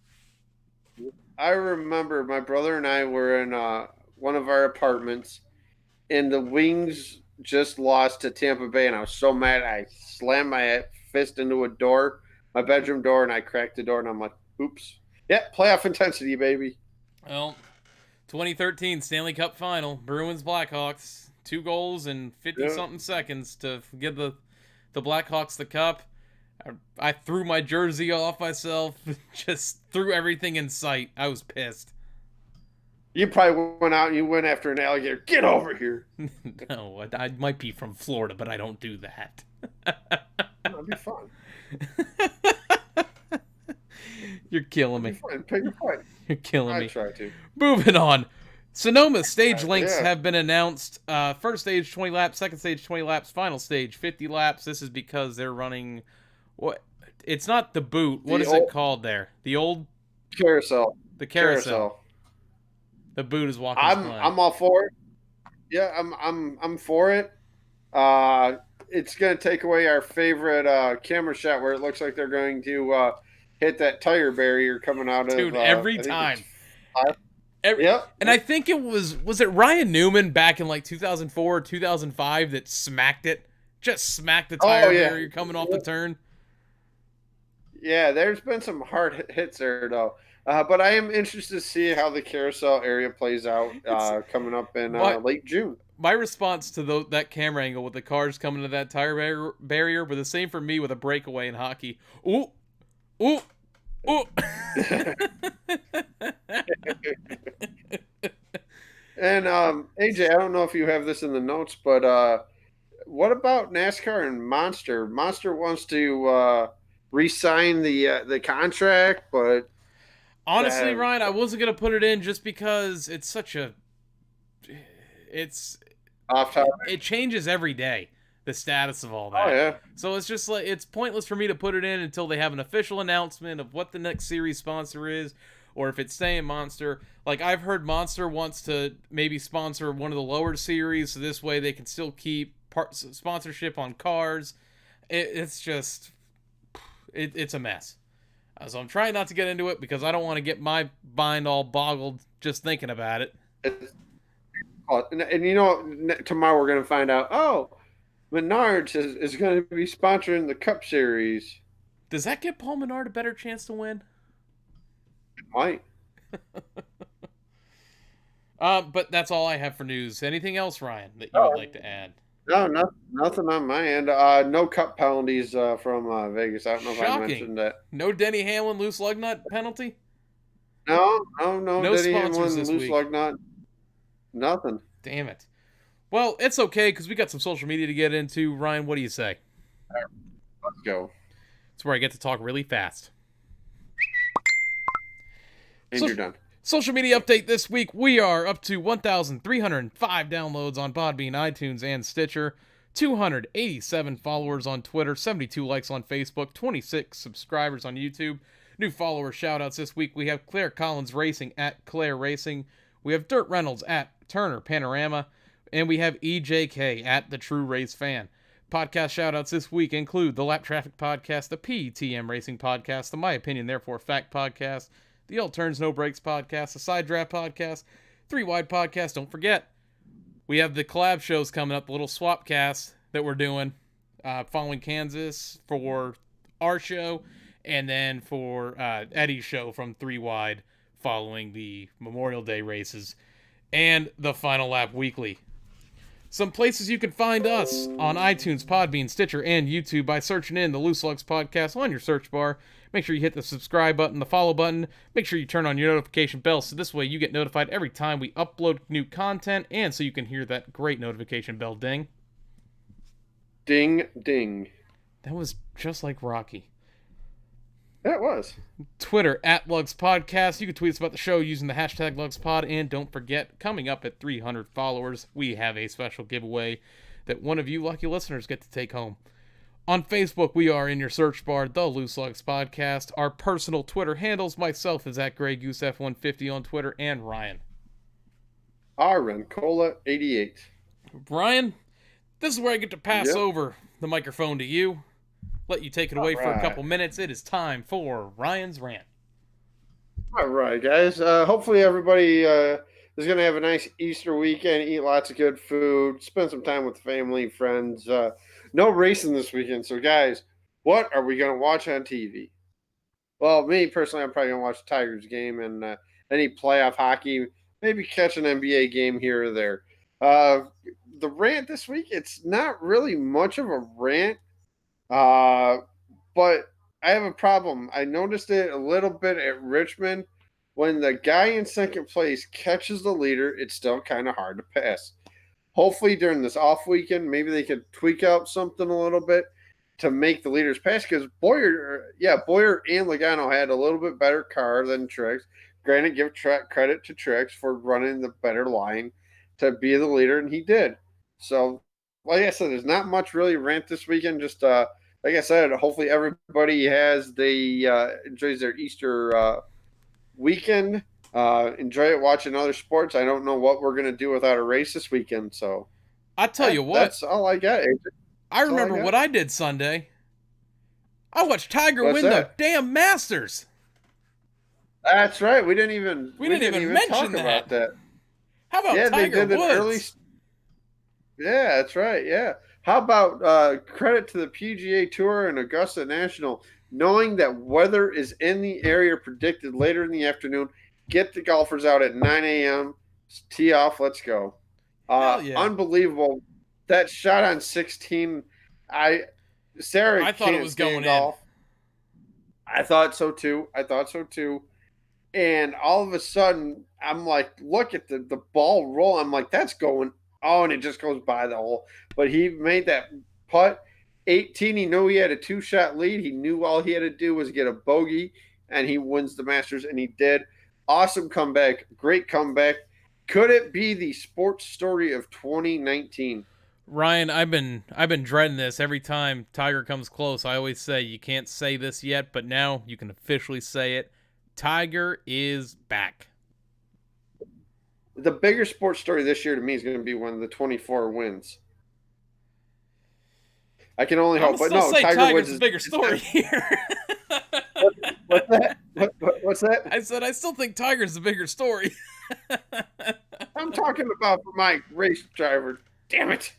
I remember my brother and I were in one of our apartments, and the Wings just lost to Tampa Bay, and I was so mad. I slammed my fist into a door, my bedroom door, and I cracked the door, and I'm like, oops. Yeah, playoff intensity, baby. Well, 2013 Stanley Cup Final, Bruins Blackhawks, 2 goals in 50-something seconds to give the Blackhawks the cup. I threw my jersey off myself, just threw everything in sight. I was pissed. You probably went out and you went after an alligator. Get over here. No, I might be from Florida, but I don't do that. That'd be fun. You're killing me. Pick a fight. You're killing me. I try to. Moving on. Sonoma stage lengths have been announced. First stage 20 laps, second stage 20 laps, final stage 50 laps. This is because they're running what? It's not the boot. What is it called there? The old carousel. The carousel. The boot is walking. I'm all for it. Yeah, I'm for it. It's gonna take away our favorite camera shot where it looks like they're going to hit that tire barrier coming out of. Dude, every time. Yep. And I think it was it Ryan Newman back in like 2004 or 2005 that smacked it? Just smacked the tire barrier coming off the turn. Yeah, there's been some hard hits there though. But I am interested to see how the carousel area plays out coming up in late June. My response to that camera angle with the cars coming to that tire barrier were the same for me with a breakaway in hockey. Ooh, ooh, ooh. And AJ, I don't know if you have this in the notes, but what about NASCAR and Monster? Monster wants to re-sign the contract, but honestly, Ryan, I wasn't gonna put it in just because it's such a off topic. It changes every day, the status of all that. Oh yeah. So it's just like it's pointless for me to put it in until they have an official announcement of what the next series sponsor is, or if it's staying Monster. Like I've heard Monster wants to maybe sponsor one of the lower series, so this way they can still keep sponsorship on cars. It's just it's a mess. So I'm trying not to get into it because I don't want to get my mind all boggled just thinking about it. And you know, tomorrow we're going to find out, Menards is going to be sponsoring the Cup Series. Does that give Paul Menard a better chance to win? It might. But that's all I have for news. Anything else, Ryan, that you would like to add? No, nothing on my end. No cup penalties from Vegas. I don't know if I mentioned that. No Denny Hamlin loose lug nut penalty? No Denny Hamlin this loose week. lug nut. Nothing. Damn it. Well, it's okay because we got some social media to get into. Ryan, what do you say? All right, let's go. It's where I get to talk really fast. And you're done. Social media update this week. We are up to 1,305 downloads on Podbean, iTunes, and Stitcher. 287 followers on Twitter, 72 likes on Facebook, 26 subscribers on YouTube. New follower shoutouts this week. We have Claire Collins Racing at Claire Racing. We have Dirt Reynolds at Turner Panorama. And we have EJK at The True Race Fan. Podcast shoutouts this week include the Lap Traffic Podcast, the PTM Racing Podcast, the My Opinion Therefore Fact Podcast, the All Turns No Breaks Podcast, the Side Draft Podcast, 3 Wide Podcast. Don't forget, we have the collab shows coming up, the little swap cast that we're doing, following Kansas for our show, and then for Eddie's show from 3 Wide following the Memorial Day races, and the Final Lap Weekly. Some places you can find us on iTunes, Podbean, Stitcher, and YouTube by searching in the Loose Lugs Podcast on your search bar. Make sure you hit the subscribe button, the follow button. Make sure you turn on your notification bell so this way you get notified every time we upload new content, and so you can hear that great notification bell ding. Ding, ding. That was just like Rocky. That was. Twitter, at Lugs Podcast. You can tweet us about the show using the hashtag LugsPod. And don't forget, coming up at 300 followers, we have a special giveaway that one of you lucky listeners get to take home. On Facebook, we are in your search bar, The Loose Lugs Podcast. Our personal Twitter handles, myself is at Grey Goose F150 on Twitter, and Ryan. Rencola88. Ryan, this is where I get to pass over the microphone to you. Let you take it away for a couple minutes. It is time for Ryan's Rant. All right, guys. Hopefully everybody is going to have a nice Easter weekend, eat lots of good food, spend some time with family, friends. No racing this weekend. So, guys, what are we going to watch on TV? Well, me personally, I'm probably going to watch the Tigers game and any playoff hockey, maybe catch an NBA game here or there. The rant this week, it's not really much of a rant. But I have a problem. I noticed it a little bit at Richmond. When the guy in second place catches the leader, it's still kind of hard to pass. Hopefully during this off weekend, maybe they could tweak out something a little bit to make the leaders pass, because Boyer and Logano had a little bit better car than Trix. Granted, give credit to Trix for running the better line to be the leader, and he did. So, like I said, there's not much really rant this weekend. Just like I said, hopefully everybody has enjoys their Easter weekend. Enjoy it watching other sports. I don't know what we're gonna do without a race this weekend. So I tell you what, that's all I got. I remember what I did Sunday. I watched Tiger win the damn Masters. That's right. We didn't even mention talk about that. How about Tiger Woods? Yeah, that's right. Yeah. How about credit to the PGA Tour and Augusta National, knowing that weather is in the area predicted later in the afternoon. Get the golfers out at 9 a.m. Tee off. Let's go. Unbelievable. That shot on 16. Sarah I thought it was going in. I thought so too. And all of a sudden, I'm like, look at the ball roll. I'm like, that's going. Oh, and it just goes by the hole. But he made that putt. 18, he knew he had a 2-shot lead. He knew all he had to do was get a bogey, and he wins the Masters, and he did. Awesome comeback. Great comeback. Could it be the sports story of 2019? Ryan, I've been dreading this. Every time Tiger comes close, I always say, you can't say this yet, but now you can officially say it. Tiger is back. The bigger sports story this year to me is going to be one of the 24 wins. I can only hope, but no, Tiger Woods is the bigger story here. What's that? What's that? I said I still think Tiger's the bigger story. I'm talking about for my race driver. Damn it!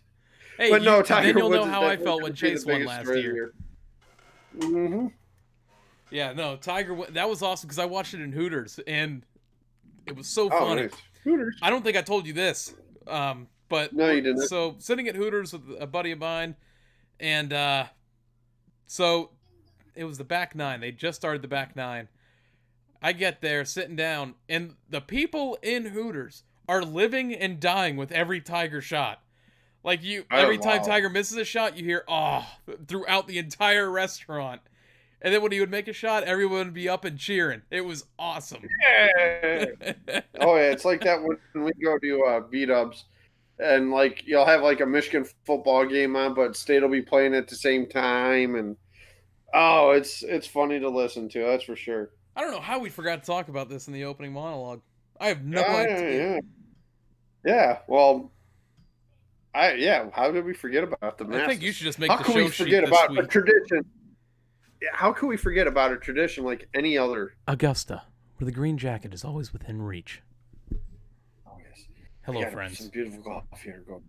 Hey, but no, Tiger then you'll Woods know how I felt when Chase won last year. Mm-hmm. Yeah, no, Tiger. That was awesome because I watched it in Hooters and it was so funny. Nice. Hooters. I don't think I told you this, but no, you didn't. So sitting at Hooters with a buddy of mine, and so it was the back nine. They just started the back nine. I get there, sitting down, and the people in Hooters are living and dying with every Tiger shot. Like every time Tiger misses a shot, you hear "oh" throughout the entire restaurant. And then when he would make a shot, everyone would be up and cheering. It was awesome. Yeah. Oh yeah, it's like that when we go to B-dubs, and like you'll have like a Michigan football game on, but State will be playing at the same time, and oh, it's funny to listen to. That's for sure. I don't know how we forgot to talk about this in the opening monologue. I have no idea. Yeah. Well, how did we forget about the Masters? I think you should just make how the can show we forget sheet about this a week. tradition? Yeah, how can we forget about a tradition like any other? Augusta, where the green jacket is always within reach. Oh yes. Hello, friends. Some beautiful golf here. Go.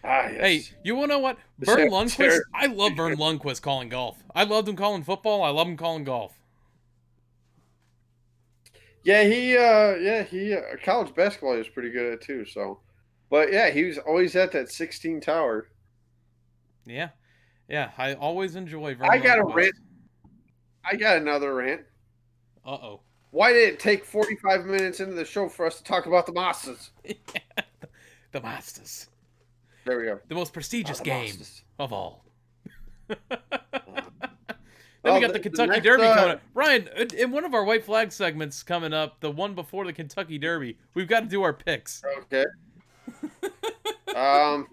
Ah yes. Hey, you want to know what? Vern Lundquist. I love Vern Lundquist calling golf. I loved him calling football. I love him calling golf. Yeah, he college basketball he was pretty good at too. So, but yeah, he was always at that 16 tower. Yeah, I always enjoy Vern. I got Lundquist. a rant. I got another rant. Uh-oh. Why did it take 45 minutes into the show for us to talk about the Masters? The Masters. There we go. The most prestigious game Masters. of all. Then we got the Kentucky next, Derby coming up. Ryan, in one of our white flag segments coming up, the one before the Kentucky Derby, we've got to do our picks. Okay. I'm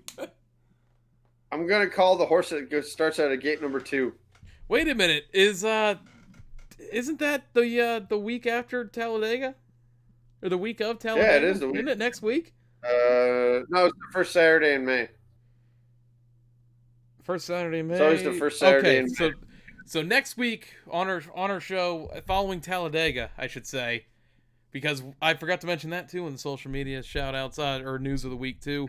gonna call the horse that starts out at gate number 2. Wait a minute, isn't that the week after Talladega, or the week of Talladega? Yeah, it is the week. Isn't it next week? No, it's the first Saturday in May. First Saturday in May. So it's the first Saturday in May. So next week on our show following Talladega, I should say, because I forgot to mention that too in the social media shout outs or news of the week too.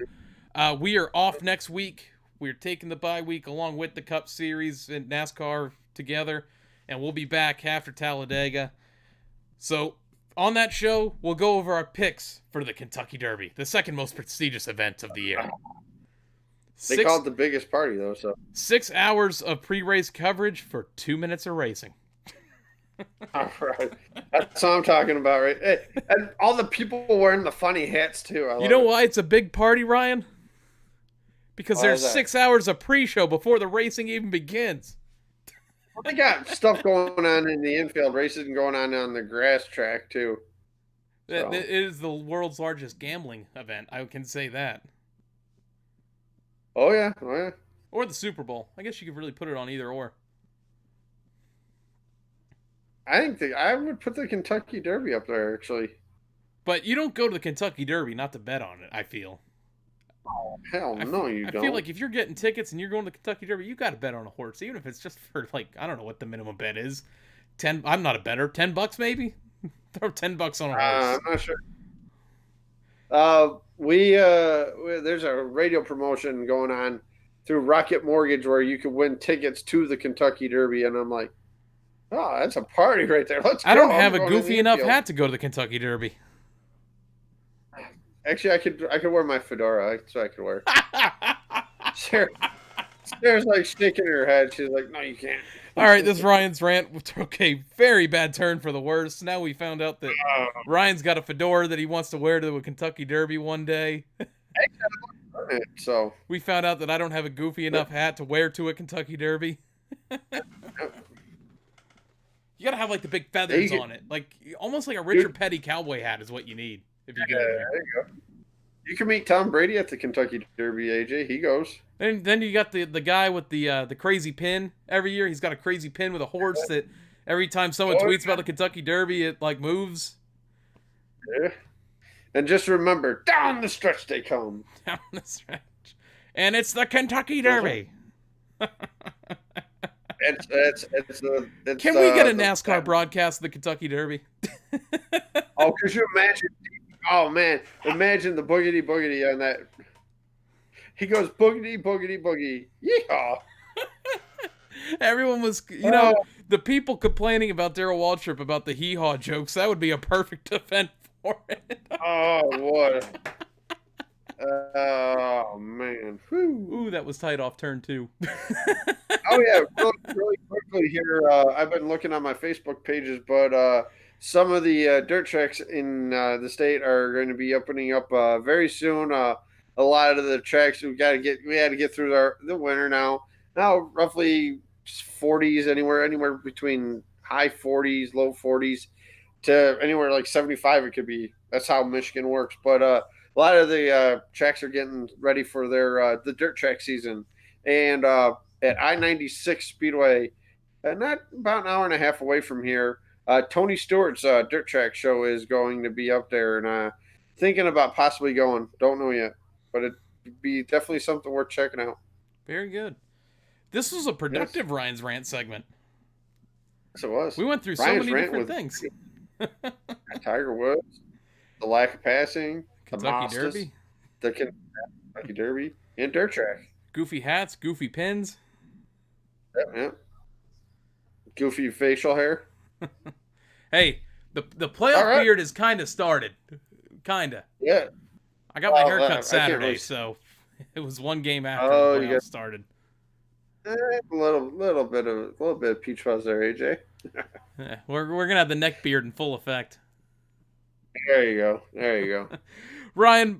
We are off next week. We're taking the bye week along with the Cup Series and NASCAR together, and we'll be back after Talladega. So on that show, we'll go over our picks for the Kentucky Derby, the second most prestigious event of the year. They call it the biggest party, though. So 6 hours of pre-race coverage for 2 minutes of racing. all right, that's what I'm talking about, right? Hey, and all the people wearing the funny hats too. You know why it's a big party, Ryan? Because there's 6 hours of pre-show before the racing even begins. Well, they got stuff going on in the infield races and going on the grass track too. So. It is the world's largest gambling event. I can say that. Oh yeah. Or the Super Bowl. I guess you could really put it on either or. I think I would put the Kentucky Derby up there actually. But you don't go to the Kentucky Derby not to bet on it, I feel. Oh, hell no, you don't. I feel like if you're getting tickets and you're going to the Kentucky Derby, you got to bet on a horse, even if it's just for like I don't know what the minimum bet is. I'm not a bettor. $10 maybe. Throw $10 on a horse. I'm not sure. There's a radio promotion going on through Rocket Mortgage where you can win tickets to the Kentucky Derby, and I'm like, oh, that's a party right there. Let's go. I don't have a goofy enough hat to go to the Kentucky Derby. Actually, I could wear my fedora. That's what I could wear. Sarah's like shaking her head. She's like, no, you can't. All right, this is Ryan's rant. Okay, very bad turn for the worse. Now we found out that Ryan's got a fedora that he wants to wear to a Kentucky Derby one day. So we found out that I don't have a goofy enough hat to wear to a Kentucky Derby. You gotta have like the big feathers on it, like almost like a Richard Petty cowboy hat is what you need if you go there. There you go. You can meet Tom Brady at the Kentucky Derby, AJ. He goes. And then you got the guy with the crazy pin every year. He's got a crazy pin with a horse that every time someone tweets about the Kentucky Derby, it like moves. Yeah. And just remember, down the stretch they come. Down the stretch. And it's the Kentucky Derby. Can we get a NASCAR broadcast of the Kentucky Derby? Oh, could you imagine? Oh, man. Imagine the boogity on that. He goes boogity, boogie. Yeehaw. Everyone was, the people complaining about Darrell Waltrip about the hee-haw jokes, that would be a perfect event for it. Oh, what? Oh, man. Whew. Ooh, that was tight off turn 2. Oh, yeah. Really quickly here, I've been looking on my Facebook pages, but some of the dirt tracks in the state are going to be opening up very soon. A lot of the tracks we had to get through the winter now. Now, roughly 40s, anywhere between high 40s, low 40s to anywhere like 75. It could be. That's how Michigan works. But a lot of the tracks are getting ready for their the dirt track season, and at I-96 Speedway, not about an hour and a half away from here, Tony Stewart's dirt track show is going to be up there, and thinking about possibly going. Don't know yet, but it'd be definitely something worth checking out. Very good. This was a productive Ryan's Rant segment. Yes, it was. We went through Ryan's so many different with things. Tiger Woods, the lack of passing, Kentucky the Masters, Derby, the Kentucky Derby, and dirt track. goofy hats, goofy pins. Yeah. Goofy facial hair. Hey, the playoff beard is kind of started. Kinda. Yeah. I got my haircut I Saturday, really... so it was one game after the playoffs started. A little bit of peach fuzz there, AJ. Yeah, we're gonna have the neck beard in full effect. There you go. Ryan,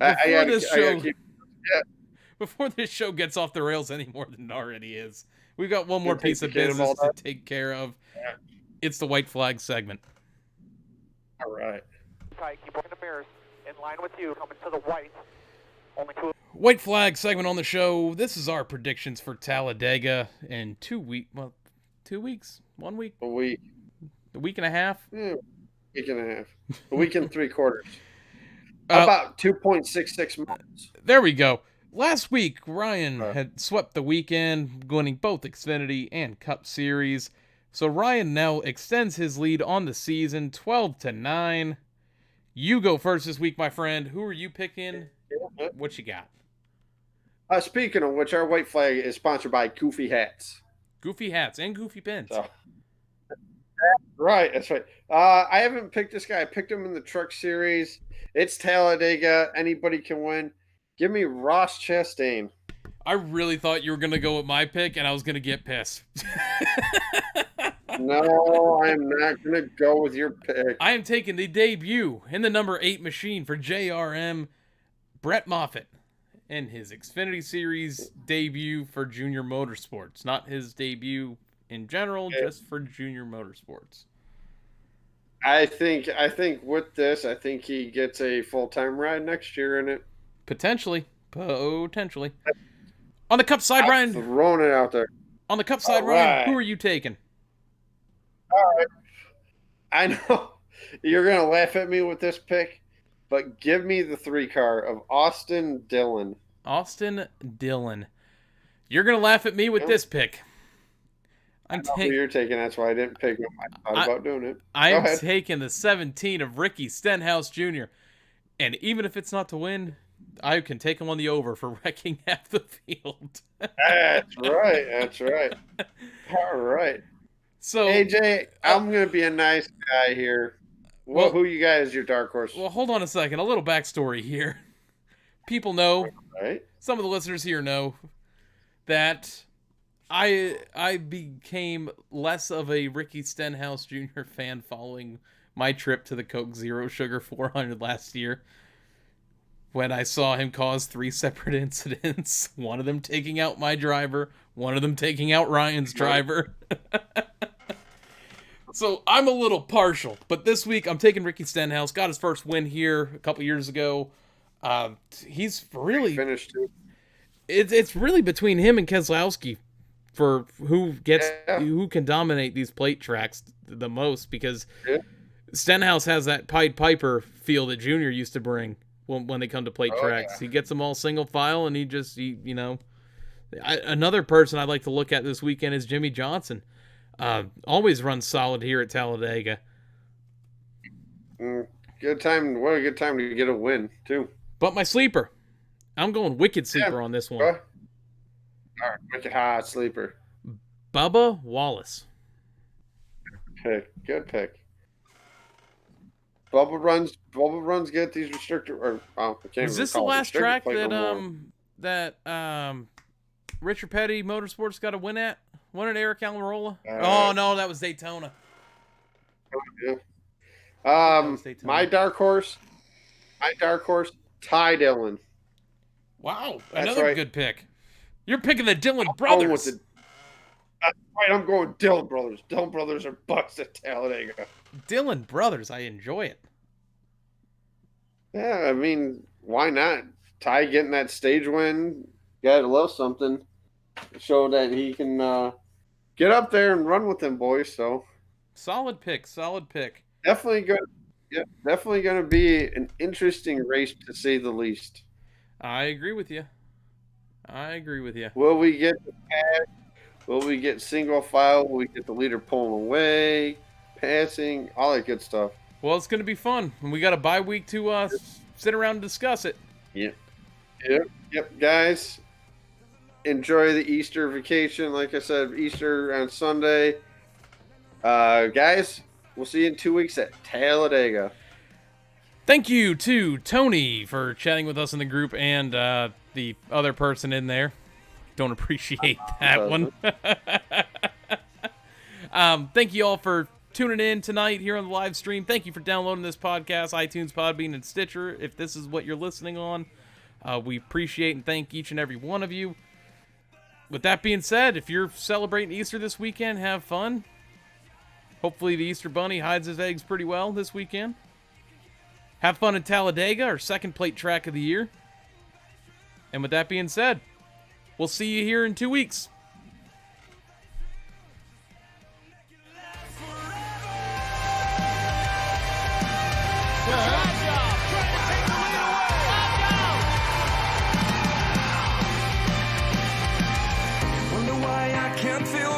before this show gets off the rails any more than it already is, we've got one more piece of business to take care of. Yeah. It's the white flag segment. All right. Keep working the mirrors. In line with you, coming to the white. Only 2. White flag segment on the show. This is our predictions for Talladega in 2 weeks. Well, 2 weeks? 1 week? A week. A week and a half? Yeah, week and a half. A week and 3/4. About 2.66 months. There we go. Last week, Ryan had swept the weekend, winning both Xfinity and Cup Series. So Ryan now extends his lead on the season, 12-9. You go first this week, my friend. Who are you picking? What you got? Speaking of which, our white flag is sponsored by Goofy Hats. Goofy hats and goofy pins. So, right, that's right. I haven't picked this guy. I picked him in the Truck Series. It's Talladega. Anybody can win. Give me Ross Chastain. I really thought you were going to go with my pick, and I was going to get pissed. No, I'm not going to go with your pick. I am taking the debut in the number 8 machine for JRM, Brett Moffitt, in his Xfinity Series debut for Junior Motorsports. Not his debut in general, just for Junior Motorsports. I think with this, I think he gets a full-time ride next year in it. Potentially. On the Cup side, Ryan. Throwing it out there. On the Cup side, Ryan, who are you taking? All right. I know you're going to laugh at me with this pick, but give me the 3-car of Austin Dillon. Austin Dillon. You're going to laugh at me with this pick. You're taking. That's why I didn't pick him. I thought about doing it. I'm taking the 17 of Ricky Stenhouse Jr. And even if it's not to win, I can take him on the over for wrecking half the field. That's right. All right. So AJ, I'm going to be a nice guy here. Well, who you got as your dark horse? Well, hold on a second. A little backstory here. People know, right? Some of the listeners here know that I became less of a Ricky Stenhouse Jr. fan following my trip to the Coke Zero Sugar 400 last year, when I saw him cause 3 separate incidents, one of them taking out my driver, one of them taking out Ryan's driver. So I'm a little partial, but this week I'm taking Ricky Stenhouse. Got his first win here a couple years ago. He's really finished too. It's really between him and Keselowski for who can dominate these plate tracks the most, because Stenhouse has that Pied Piper feel that Junior used to bring when they come to plate tracks. Yeah. He gets them all single file, and another person I'd like to look at this weekend is Jimmy Johnson. Always runs solid here at Talladega. Good time. What a good time to get a win too. But my sleeper, I'm going wicked sleeper on this one. All right, wicked hot sleeper. Bubba Wallace. Good pick. Bubba runs get these restrictor Is this the last track that Richard Petty Motorsports got a win at? Won at Eric Almirola? Oh no, that was Daytona. Yeah. My dark horse, Ty Dillon. Wow, another good pick. You're picking the Dillon brothers. Right, I'm going Dillon Brothers. Dillon Brothers are bucks at Talladega. Dillon Brothers, I enjoy it. Yeah, I mean, why not? Ty getting that stage win, gotta love something. Show that he can get up there and run with them boys. So Solid pick. definitely good. Yeah, definitely going to be an interesting race to say the least. I agree with you. Will we get the pass? Will we get single file? Will we get the leader pulling away, passing, all that good stuff? Well, it's going to be fun. And we got a bye week to sit around and discuss it. Yep, guys. Enjoy the Easter vacation. Like I said, Easter on Sunday. Guys, we'll see you in 2 weeks at Talladega. Thank you to Tony for chatting with us in the group and the other person in there. Don't appreciate that one. Thank you all for tuning in tonight here on the live stream. Thank you for downloading this podcast, iTunes, Podbean, and Stitcher. If this is what you're listening on, we appreciate and thank each and every one of you. With that being said, if you're celebrating Easter this weekend, have fun. Hopefully the Easter Bunny hides his eggs pretty well this weekend. Have fun in Talladega, our second plate track of the year. And with that being said, we'll see you here in 2 weeks. Wonder why I can't feel